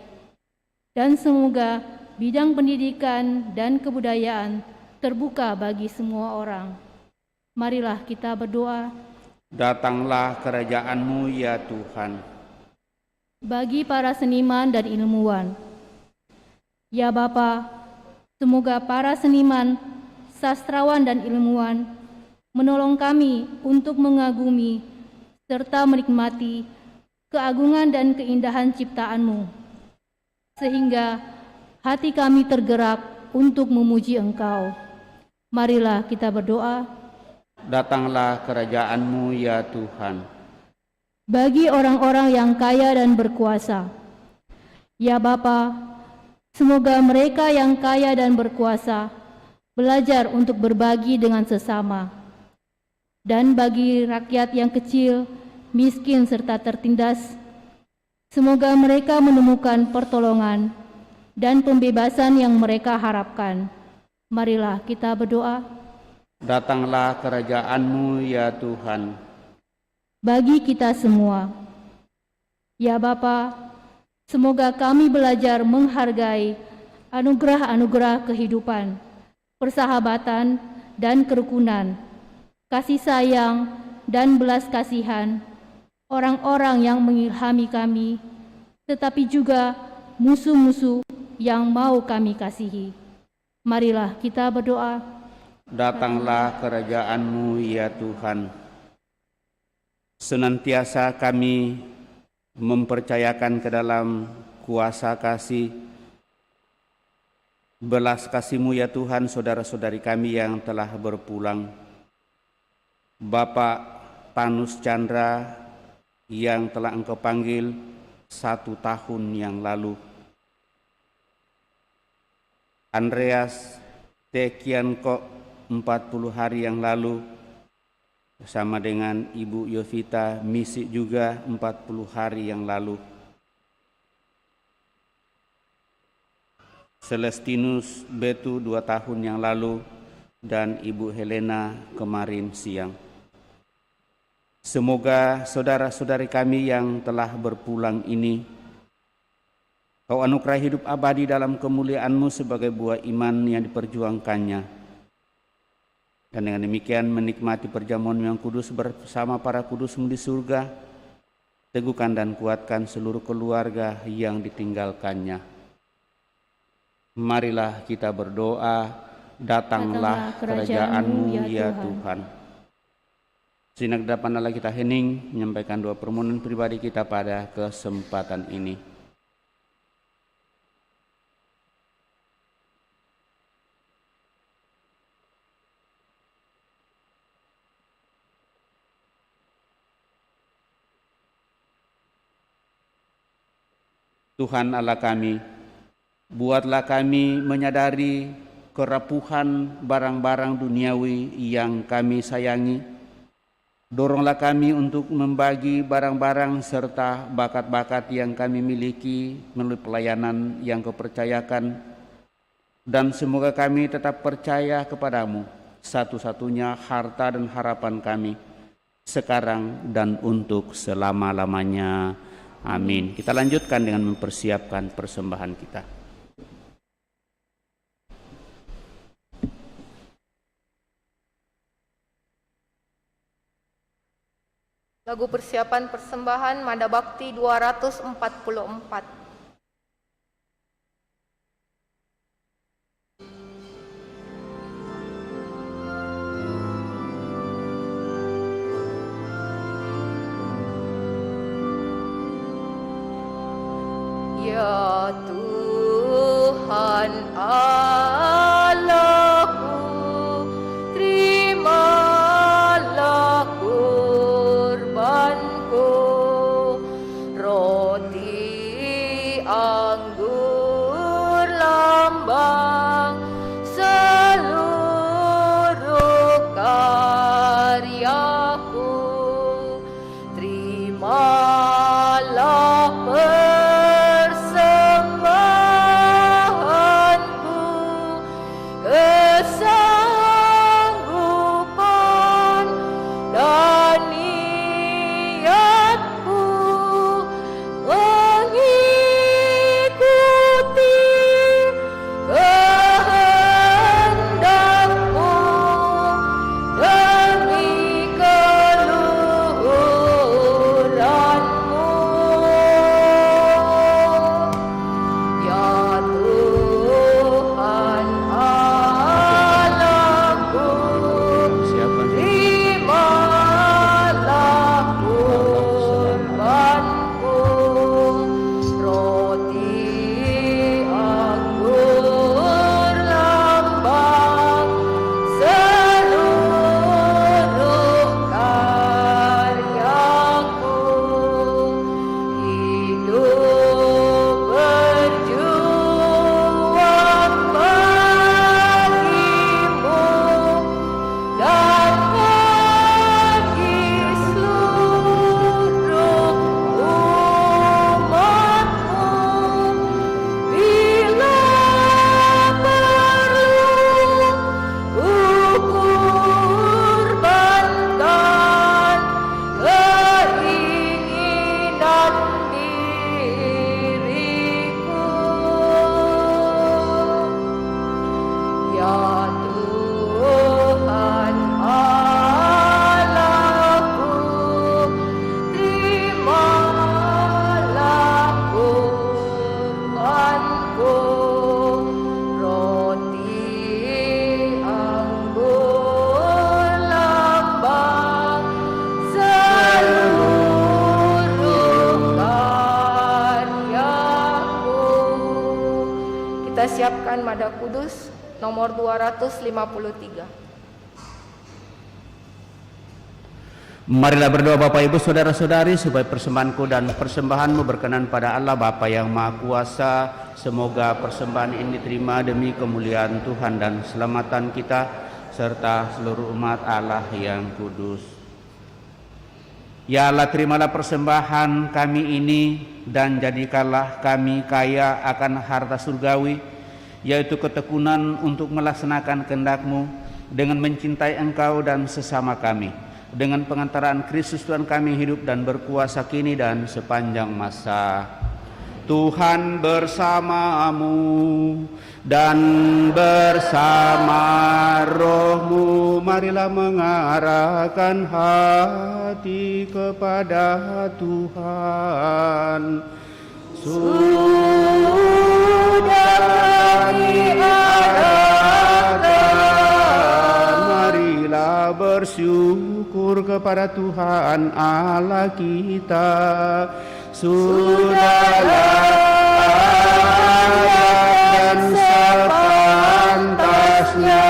Dan semoga bidang pendidikan dan kebudayaan terbuka bagi semua orang. Marilah kita berdoa. Datanglah kerajaan-Mu ya Tuhan. Bagi para seniman dan ilmuwan, ya Bapa, semoga para seniman, sastrawan dan ilmuwan menolong kami untuk mengagumi serta menikmati keagungan dan keindahan ciptaan-Mu, sehingga hati kami tergerak untuk memuji Engkau. Marilah kita berdoa. Datanglah kerajaan-Mu ya Tuhan. Bagi orang-orang yang kaya dan berkuasa, ya Bapa, semoga mereka yang kaya dan berkuasa belajar untuk berbagi dengan sesama. Dan bagi rakyat yang kecil, miskin serta tertindas, semoga mereka menemukan pertolongan dan pembebasan yang mereka harapkan. Marilah kita berdoa. Datanglah kerajaan-Mu ya Tuhan. Bagi kita semua, ya Bapa, semoga kami belajar menghargai anugerah-anugerah kehidupan, persahabatan dan kerukunan, kasih sayang dan belas kasihan, orang-orang yang mengilhami kami, tetapi juga musuh-musuh yang mau kami kasihi. Marilah kita berdoa. Datanglah kerajaan-Mu ya Tuhan. Senantiasa kami mempercayakan ke dalam kuasa kasih, belas kasih-Mu ya Tuhan, saudara-saudari kami yang telah berpulang. Bapak Tanus Chandra yang telah Engkau panggil 1 tahun yang lalu. Andreas Tekianko 40 hari yang lalu, bersama dengan Ibu Yovita Misi juga 40 hari yang lalu. Celestinus Betu 2 tahun yang lalu, dan Ibu Helena kemarin siang. Semoga saudara-saudari kami yang telah berpulang ini, Kau anugerah hidup abadi dalam kemuliaan-Mu sebagai buah iman yang diperjuangkannya. Dan dengan demikian menikmati perjamuan yang kudus bersama para kudus-Mu di surga, teguhkan dan kuatkan seluruh keluarga yang ditinggalkannya. Marilah kita berdoa, datanglah kerajaan-Mu ya Tuhan. Sinak depan Allah kita hening menyampaikan doa permohonan pribadi kita pada kesempatan ini. Tuhan Allah kami, buatlah kami menyadari kerapuhan barang-barang duniawi yang kami sayangi. Doronglah kami untuk membagi barang-barang serta bakat-bakat yang kami miliki melalui pelayanan yang Kau percayakan. Dan semoga kami tetap percaya kepadamu, satu-satunya harta dan harapan kami, sekarang dan untuk selama-lamanya. Amin. Kita lanjutkan dengan mempersiapkan persembahan kita. Lagu persiapan persembahan Mada Bakti 244. Ya Tuhan Allahku, terimalah kurbanku, roti anggur lambang seluruh karyaku, terimalah kesanggupan dan niatku mengikuti kehendakmu demi keluhuranmu. Ya Tuhan Allahku, terimalah kurbanku, roti anggur lambang seluruh karyaku, hidup berjuang bagimu dan bagi seluruh umatmu, bila perlu ku kurbankan keinginan diriku. Ya Tuhan Allahku, terimalah kurbanku, roti anggur lambang seluruh karyaku. Kita siapkan Mada Kudus nomor 253. Marilah berdoa Bapak Ibu Saudara-saudari supaya persembahanku dan persembahanmu berkenan pada Allah Bapa yang Maha Kuasa. Semoga persembahan ini diterima demi kemuliaan Tuhan dan keselamatan kita serta seluruh umat Allah yang kudus. Ya Allah, terimalah persembahan kami ini dan jadikanlah kami kaya akan harta surgawi, yaitu ketekunan untuk melaksanakan kehendak-Mu dengan mencintai Engkau dan sesama kami. Dengan pengantaran Kristus Tuhan kami hidup dan berkuasa kini dan sepanjang masa. Tuhan bersamamu dan bersama roh-Mu, marilah mengarahkan hati kepada Tuhan. Sudah kami arahkan, marilah bersyukur kepada Tuhan Allah kita. Sudahlah dan sepantasnya.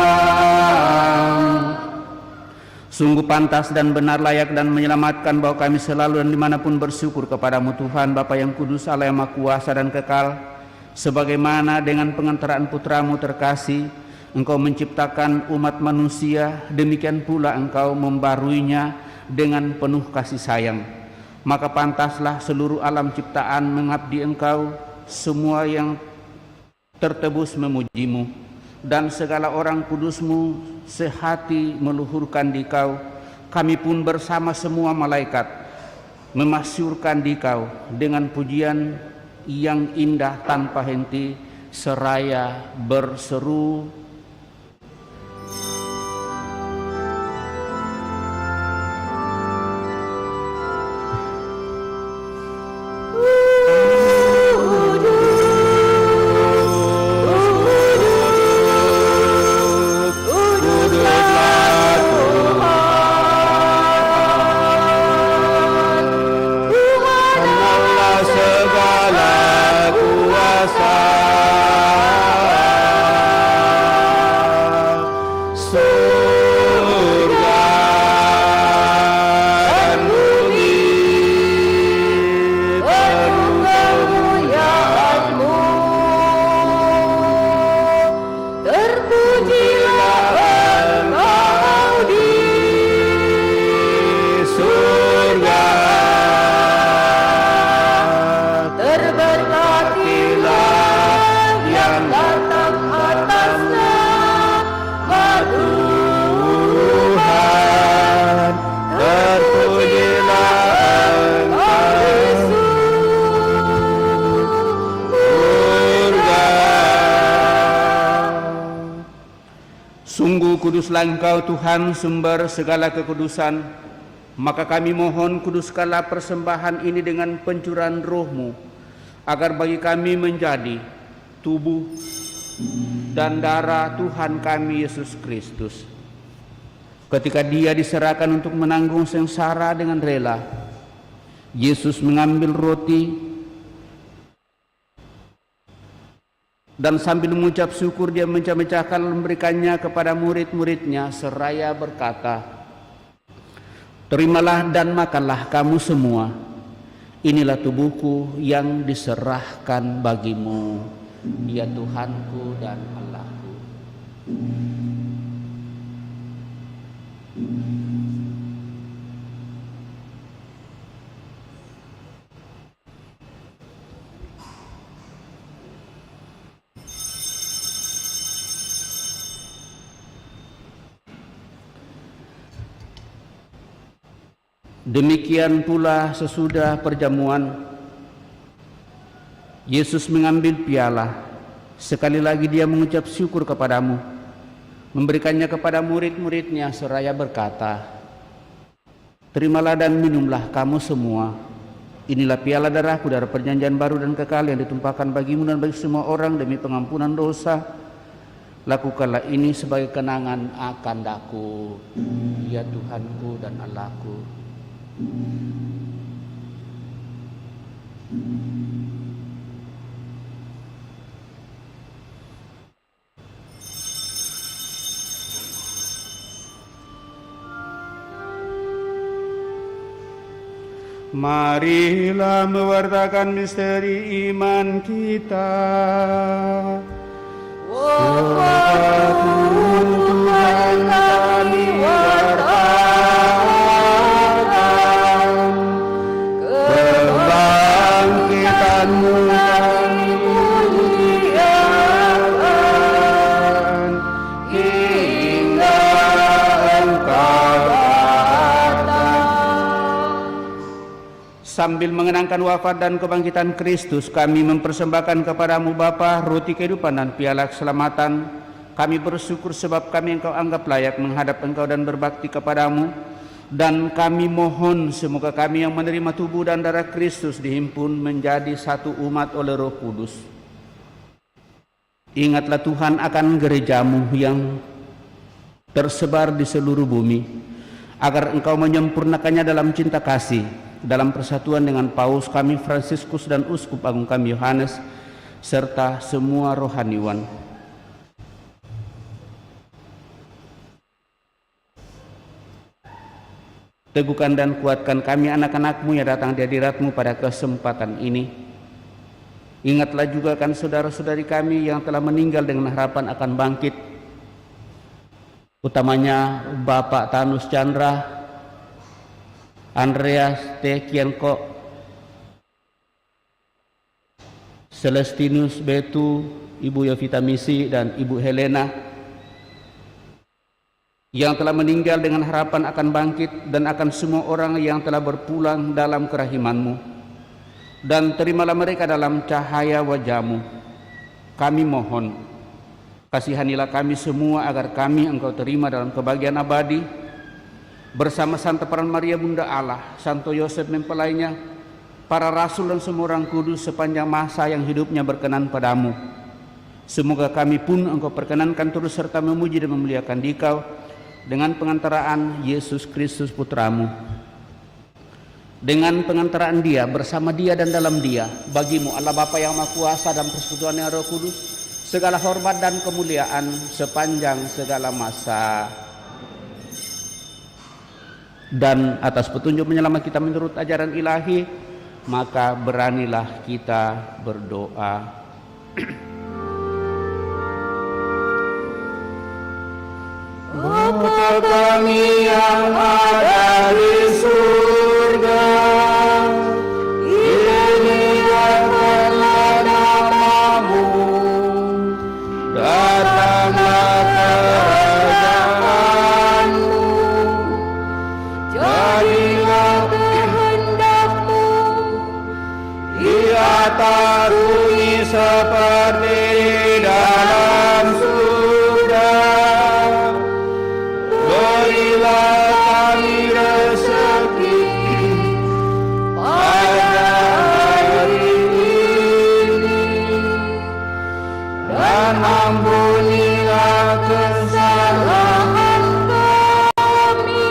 Sungguh pantas dan benar, layak dan menyelamatkan bahwa kami selalu dan dimanapun bersyukur kepadamu Tuhan Bapa yang kudus, Allah yang maha kuasa dan kekal. Sebagaimana dengan pengantaraan putramu terkasih, Engkau menciptakan umat manusia, demikian pula Engkau membaruinya dengan penuh kasih sayang. Maka pantaslah seluruh alam ciptaan mengabdi Engkau, semua yang tertebus memujimu, dan segala orang kudusmu sehati meluhurkan Dikau. Kami pun bersama semua malaikat memasyurkan Dikau dengan pujian yang indah tanpa henti, seraya berseru, kuduslah Engkau Tuhan, sumber segala kekudusan. Maka kami mohon, kuduskanlah persembahan ini dengan pencurahan Roh-Mu, agar bagi kami menjadi tubuh dan darah Tuhan kami Yesus Kristus. Ketika Dia diserahkan untuk menanggung sengsara dengan rela, Yesus mengambil roti dan sambil mengucap syukur Dia mecah-mecahkan memberikannya kepada murid-muridnya seraya berkata, "Terimalah dan makanlah kamu semua. Inilah tubuhku yang diserahkan bagimu. Dia Tuhanku dan Allahku." Demikian pula sesudah perjamuan, Yesus mengambil piala. Sekali lagi Dia mengucap syukur kepadamu, memberikannya kepada murid-muridnya seraya berkata, "Terimalah dan minumlah kamu semua. Inilah piala darahku, darah perjanjian baru dan kekal yang ditumpahkan bagimu dan bagi semua orang demi pengampunan dosa. Lakukanlah ini sebagai kenangan akan Aku. Ya Tuhanku dan Allahku." Marilah mewartakan misteri iman kita. Tuhan kami wartakan, kebangkitan-Mu kami muliakan, hingga Engkau datang. Sambil mengenangkan wafat dan kebangkitan Kristus, kami mempersembahkan kepadamu Bapa roti kehidupan dan piala keselamatan. Kami bersyukur sebab kami Engkau anggap layak menghadap Engkau dan berbakti kepadamu. Dan kami mohon semoga kami yang menerima tubuh dan darah Kristus dihimpun menjadi satu umat oleh Roh Kudus. Ingatlah Tuhan akan gerejamu yang tersebar di seluruh bumi, agar Engkau menyempurnakannya dalam cinta kasih, dalam persatuan dengan Paus kami Fransiskus dan Uskup Agung kami Yohanes, serta semua rohaniwan. Teguhkan dan kuatkan kami anak-anak-Mu yang datang di hadirat-Mu pada kesempatan ini. Ingatlah juga kan saudara-saudari kami yang telah meninggal dengan harapan akan bangkit, utamanya Bapak Tanus Chandra, Andreas T. Kienko, Celestinus Betu, Ibu Yovita Misi, dan Ibu Helena, yang telah meninggal dengan harapan akan bangkit, dan akan semua orang yang telah berpulang dalam kerahiman-Mu. Dan terimalah mereka dalam cahaya wajah-Mu. Kami mohon, kasihanilah kami semua agar kami Engkau terima dalam kebahagiaan abadi bersama Santa Peran Maria Bunda Allah, Santo Yosef mempelainya, para rasul dan semua orang kudus sepanjang masa yang hidupnya berkenan padamu. Semoga kami pun Engkau perkenankan terus serta memuji dan memuliakan Dikau dengan pengantaraan Yesus Kristus Putramu. Dengan pengantaraan Dia, bersama Dia dan dalam Dia, bagi-Mu Allah Bapa yang Maha Kuasa dan persekutuan yang Roh Kudus, segala hormat dan kemuliaan sepanjang segala masa. Dan atas petunjuk menyelamat kita menurut ajaran ilahi, maka beranilah kita berdoa. Bapa kami yang ada di surga, dimuliakanlah nama-Mu, datanglah kerajaan-Mu, jadilah kehendak-Mu di atas bumi seperti dalam surga. Berilah kami rezeki pada hari ini, dan ampunilah kesalahan kami,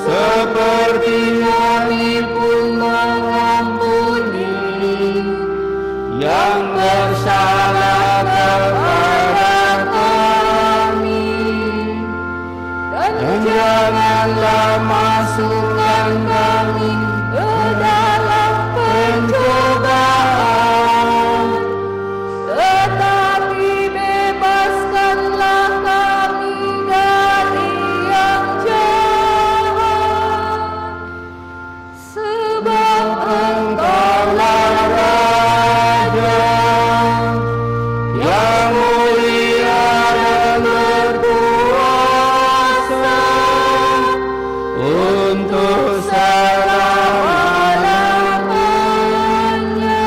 seperti kami pun mengampuni yang bersalah kepada kami. Dan janganlah masukkan kami ke dalam pencobaan, tetapi bebaskanlah kami dari yang jahat. Sebab Engkaulah Raja yang mulia dan berkuasa untuk selama-lamanya.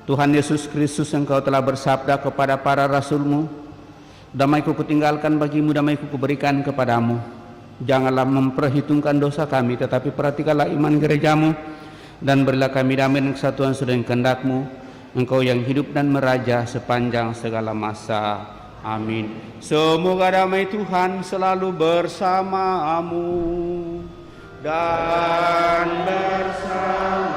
Tuhan Yesus Kristus, Engkau telah bersabda kepada para rasul-Mu, damai-Ku kutinggalkan bagimu, damai-Ku kuberikan kepadamu. Janganlah memperhitungkan dosa kami, tetapi perhatikanlah iman gereja-Mu, dan berilah kami damai dan kesatuan sesuai dengan kehendak-Mu, Engkau yang hidup dan meraja sepanjang segala masa. Amin. Semoga damai Tuhan selalu bersamamu dan bersamamu.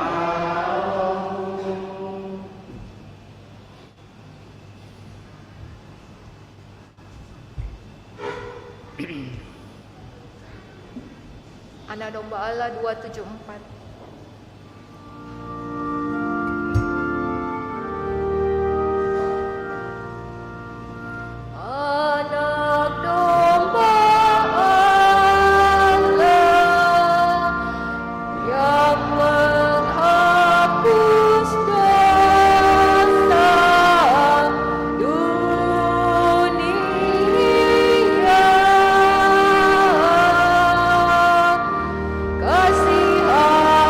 Anak domba Allah 274. Anak domba Allah yang menghapus dosa dunia, kasihan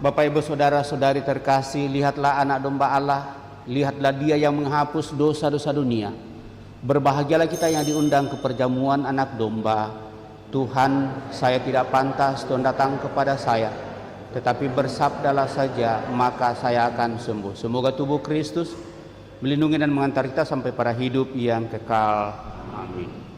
Bapak Ibu saudara-saudari terkasih, lihatlah anak domba Allah, lihatlah dia yang menghapus dosa-dosa dunia. Berbahagialah kita yang diundang ke perjamuan anak domba. Tuhan, saya tidak pantas Tuhan datang kepada saya, tetapi bersabdalah saja maka saya akan sembuh. Semoga tubuh Kristus melindungi dan mengantar kita sampai pada hidup yang kekal. Amin.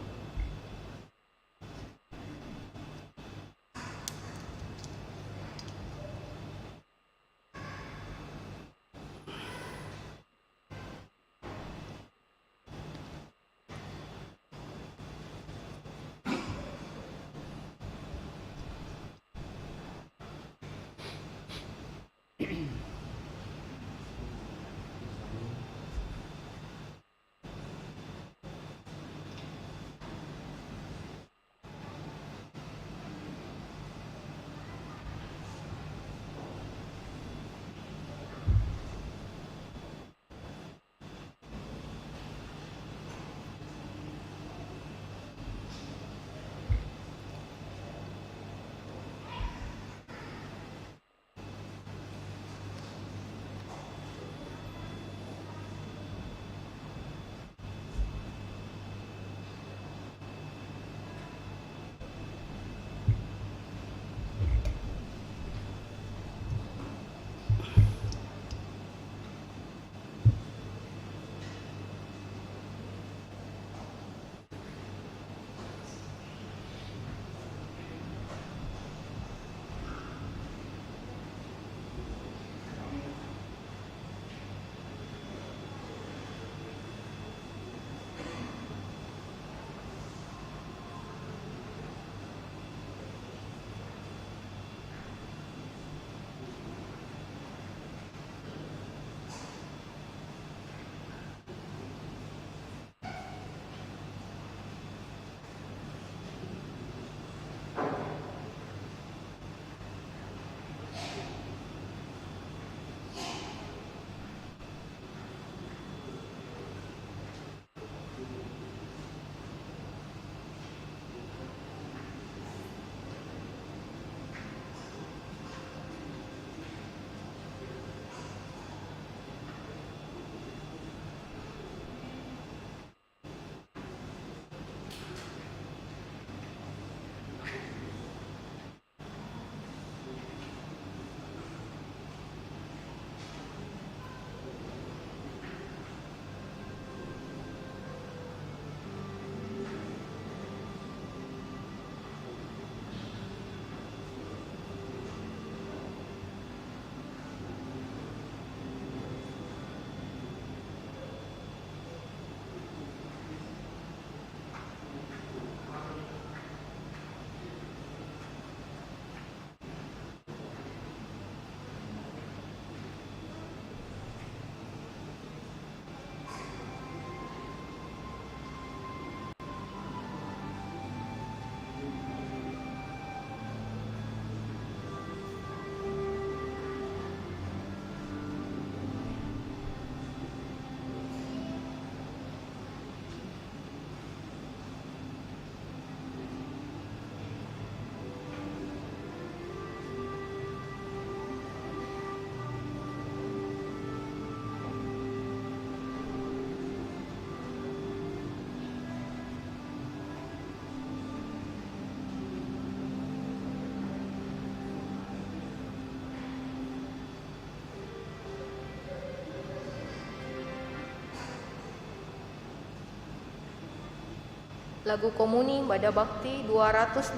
Lagu Komuni Bada Bakti 285,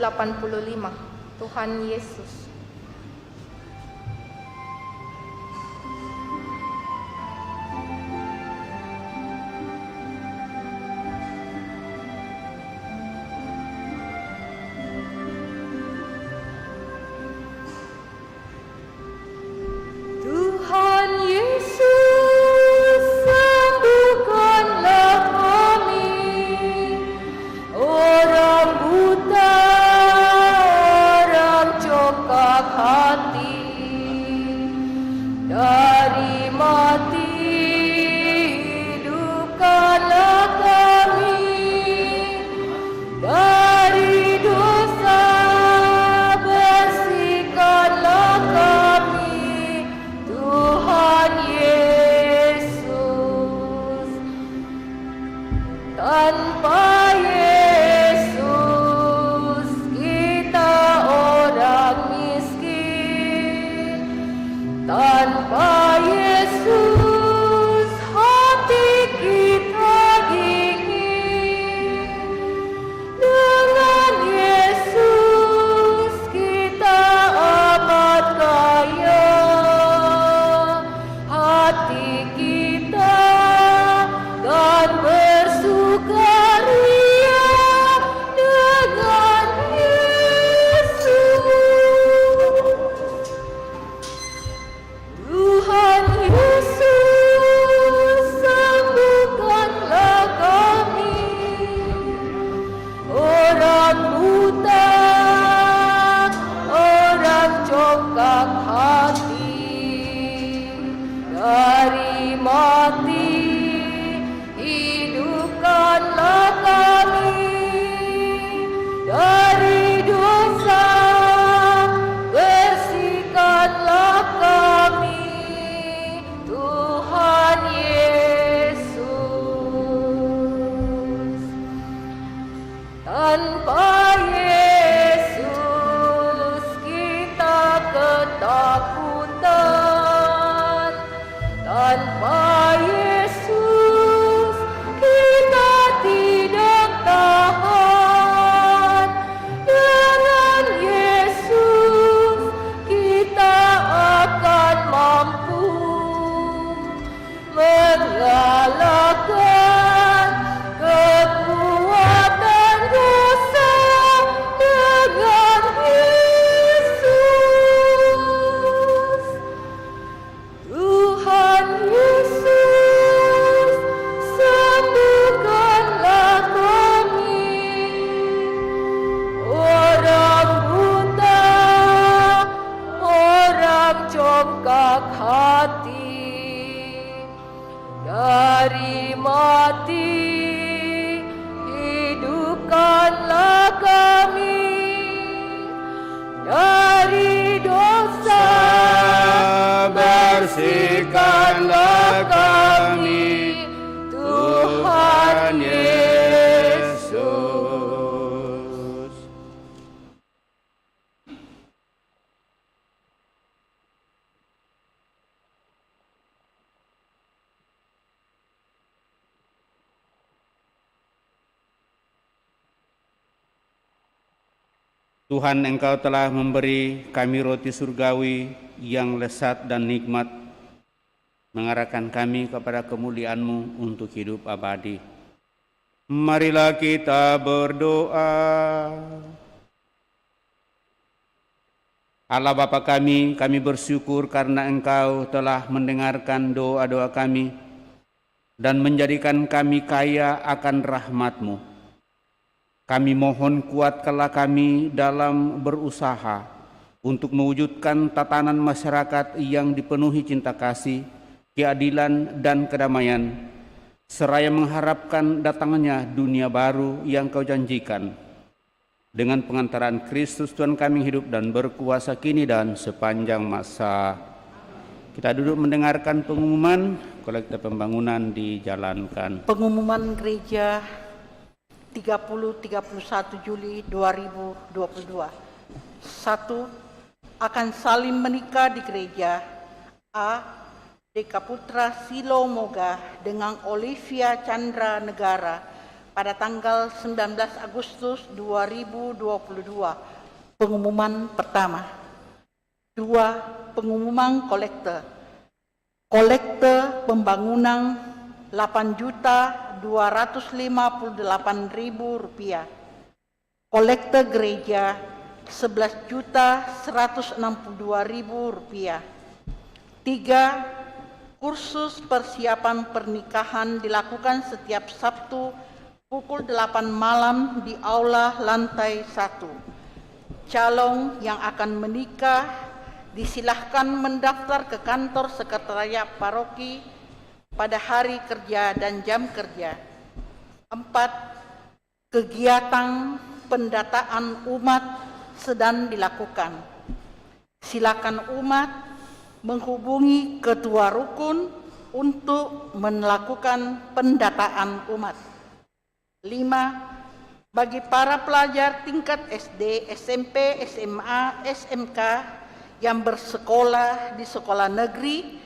Tuhan Yesus. Tuhan Yesus, sembuhkanlah kami, orang buta, orang congkak hati, dari mati hidupkanlah kami, dari dosa bersihkanlah kami. ketakutan. Tanpa Yesus kita tidak tahan. Dengan Yesus kita akan mampu mengalahkan kekuatan dosa dengan Yesus. Tuhan Yesus, sembuhkanlah kami. Orang buta, orang congkak hati, dari mati hidupkanlah kami, dari dosa bersihkanlah kami, Tuhan Yesus. Tuhan, Engkau telah memberi kami roti surgawi yang lezat dan nikmat, mengarahkan kami kepada kemuliaan-Mu untuk hidup abadi. Marilah kita berdoa. Allah Bapa kami bersyukur karena Engkau telah mendengarkan doa-doa kami dan menjadikan kami kaya akan rahmat-Mu. Kami mohon kuatkanlah kami dalam berusaha untuk mewujudkan tatanan masyarakat yang dipenuhi cinta kasih, keadilan, dan kedamaian, seraya mengharapkan datangnya dunia baru yang Kau janjikan. Dengan pengantaran Kristus Tuhan kami hidup dan berkuasa kini dan sepanjang masa. Kita duduk mendengarkan pengumuman kolekte pembangunan dijalankan. Pengumuman gereja 30-31 Juli 2022. 1. Akan saling menikah di gereja A. Deka Putra Silo Moga dengan Olivia Chandra Negara pada tanggal 19 Agustus 2022. Pengumuman pertama. 2. Pengumuman kolekte. Kolekte pembangunan Rp8.258.000. Kolekte gereja Rp11.162.000. 3. Kursus persiapan pernikahan dilakukan setiap Sabtu pukul 8 malam di aula lantai 1. Calon yang akan menikah disilahkan mendaftar ke kantor sekretariat paroki pada hari kerja dan jam kerja. 4. Kegiatan pendataan umat sedang dilakukan. Silakan umat menghubungi ketua rukun untuk melakukan pendataan umat. 5. Bagi para pelajar tingkat SD, SMP, SMA, SMK yang bersekolah di sekolah negeri,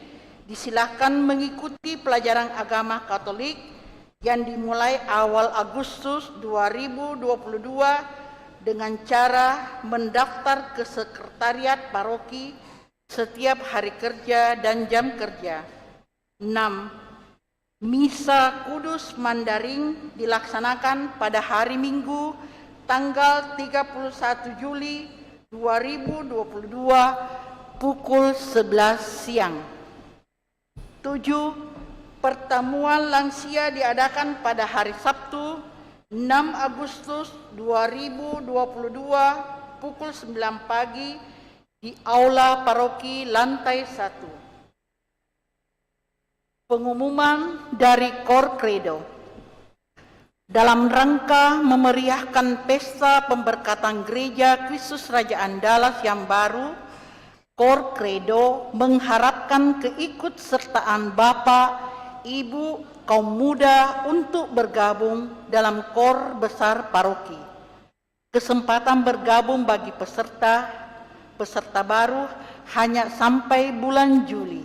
disilahkan mengikuti pelajaran agama Katolik yang dimulai awal Agustus 2022 dengan cara mendaftar ke sekretariat paroki setiap hari kerja dan jam kerja. 6. Misa Kudus Mandarin dilaksanakan pada hari Minggu tanggal 31 Juli 2022 pukul 11 siang. 7. Pertemuan lansia diadakan pada hari Sabtu 6 Agustus 2022 pukul 9 pagi di Aula Paroki lantai 1. Pengumuman dari Kor Credo. Dalam rangka memeriahkan pesta pemberkatan Gereja Kristus Raja Andalas yang baru, Kor Credo mengharapkan keikutsertaan Bapak, Ibu, kaum muda untuk bergabung dalam kor besar paroki. Kesempatan bergabung bagi peserta baru hanya sampai bulan Juli,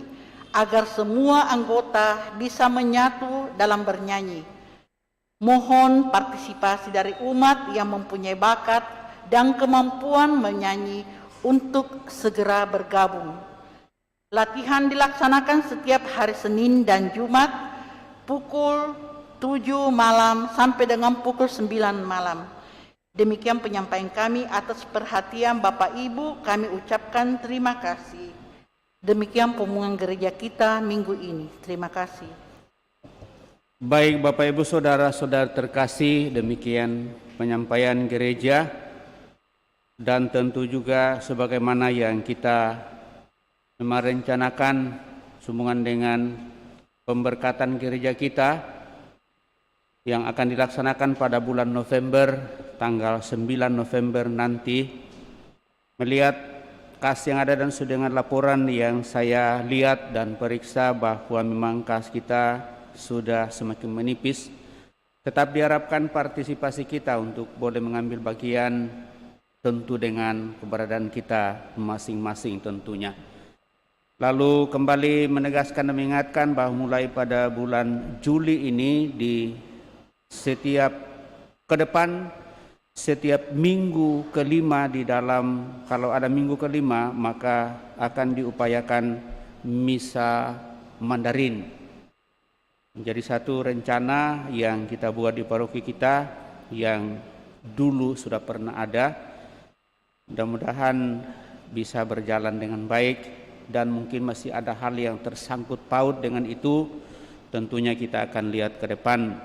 agar semua anggota bisa menyatu dalam bernyanyi. Mohon partisipasi dari umat yang mempunyai bakat dan kemampuan menyanyi untuk segera bergabung. Latihan dilaksanakan setiap hari Senin dan Jumat pukul 7 malam sampai dengan pukul 9 malam. Demikian penyampaian kami. Atas perhatian Bapak Ibu kami ucapkan terima kasih. Demikian pembukaan gereja kita minggu ini. Terima kasih. Baik Bapak Ibu Saudara-saudara terkasih, demikian penyampaian gereja. Dan tentu juga sebagaimana yang kita merencanakan sehubungan dengan pemberkatan gereja kita yang akan dilaksanakan pada bulan November, tanggal 9 November nanti. Melihat kas yang ada dan dengan laporan yang saya lihat dan periksa bahwa memang kas kita sudah semakin menipis, tetap diharapkan partisipasi kita untuk boleh mengambil bagian, tentu dengan keberadaan kita masing-masing tentunya. Lalu kembali menegaskan dan mengingatkan bahwa mulai pada bulan Juli ini di setiap ke depan, setiap minggu kelima di dalam, kalau ada minggu kelima maka akan diupayakan misa Mandarin. Menjadi satu rencana yang kita buat di paroki kita yang dulu sudah pernah ada. Mudah-mudahan bisa berjalan dengan baik, dan mungkin masih ada hal yang tersangkut paut dengan itu. Tentunya kita akan lihat ke depan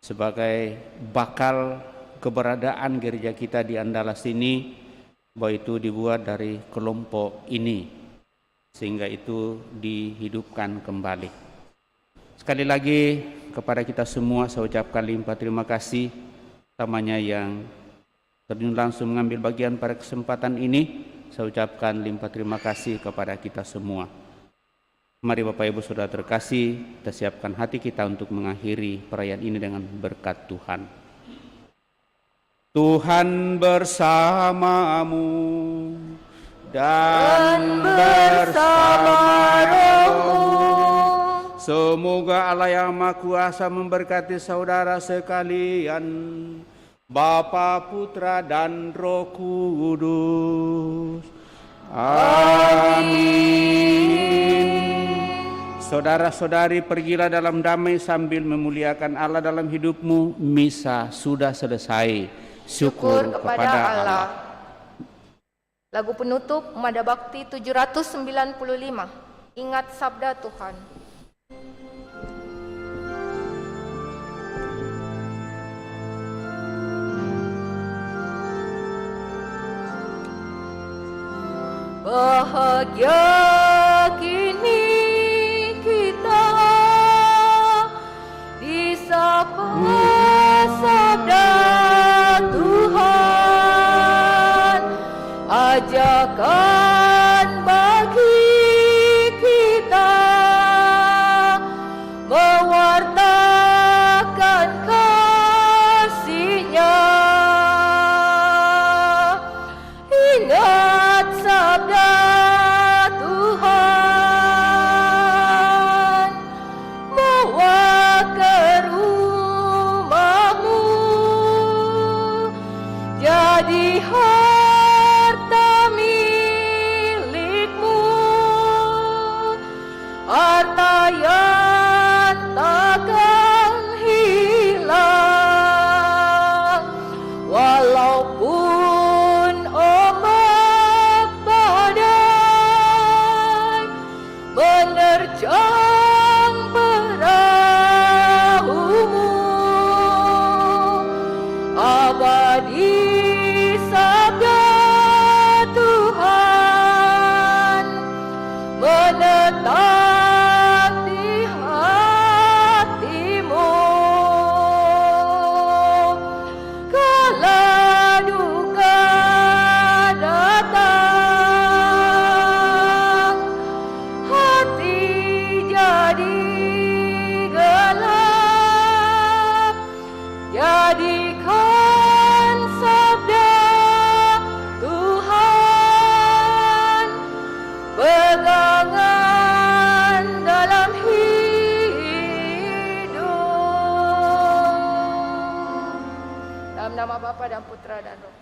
sebagai bakal keberadaan gereja kita di Andalas ini, bahwa itu dibuat dari kelompok ini, sehingga itu dihidupkan kembali. Sekali lagi kepada kita semua saya ucapkan limpah terima kasih, utamanya yang terjun langsung mengambil bagian pada kesempatan ini. Saya ucapkan limpah terima kasih kepada kita semua. Mari Bapak Ibu Saudara terkasih, kita siapkan hati kita untuk mengakhiri perayaan ini dengan berkat Tuhan. Tuhan bersamamu dan bersama rohmu. Semoga Allah yang Maha Kuasa memberkati saudara sekalian, Bapa, Putra, dan Roh Kudus. Amin. Saudara-saudari, pergilah dalam damai sambil memuliakan Allah dalam hidupmu. Misa sudah selesai. Syukur kepada Allah. Lagu penutup Mada Bakti 795. Ingat sabda Tuhan. Bahagia kini kita disapa sabda Tuhan, ajakan bagi kita mewartakan kasih-Nya. Ingat sabda Tuhan, bawa ke rumahmu, jadi harta milikmu. Bapa dan Putra dan Roh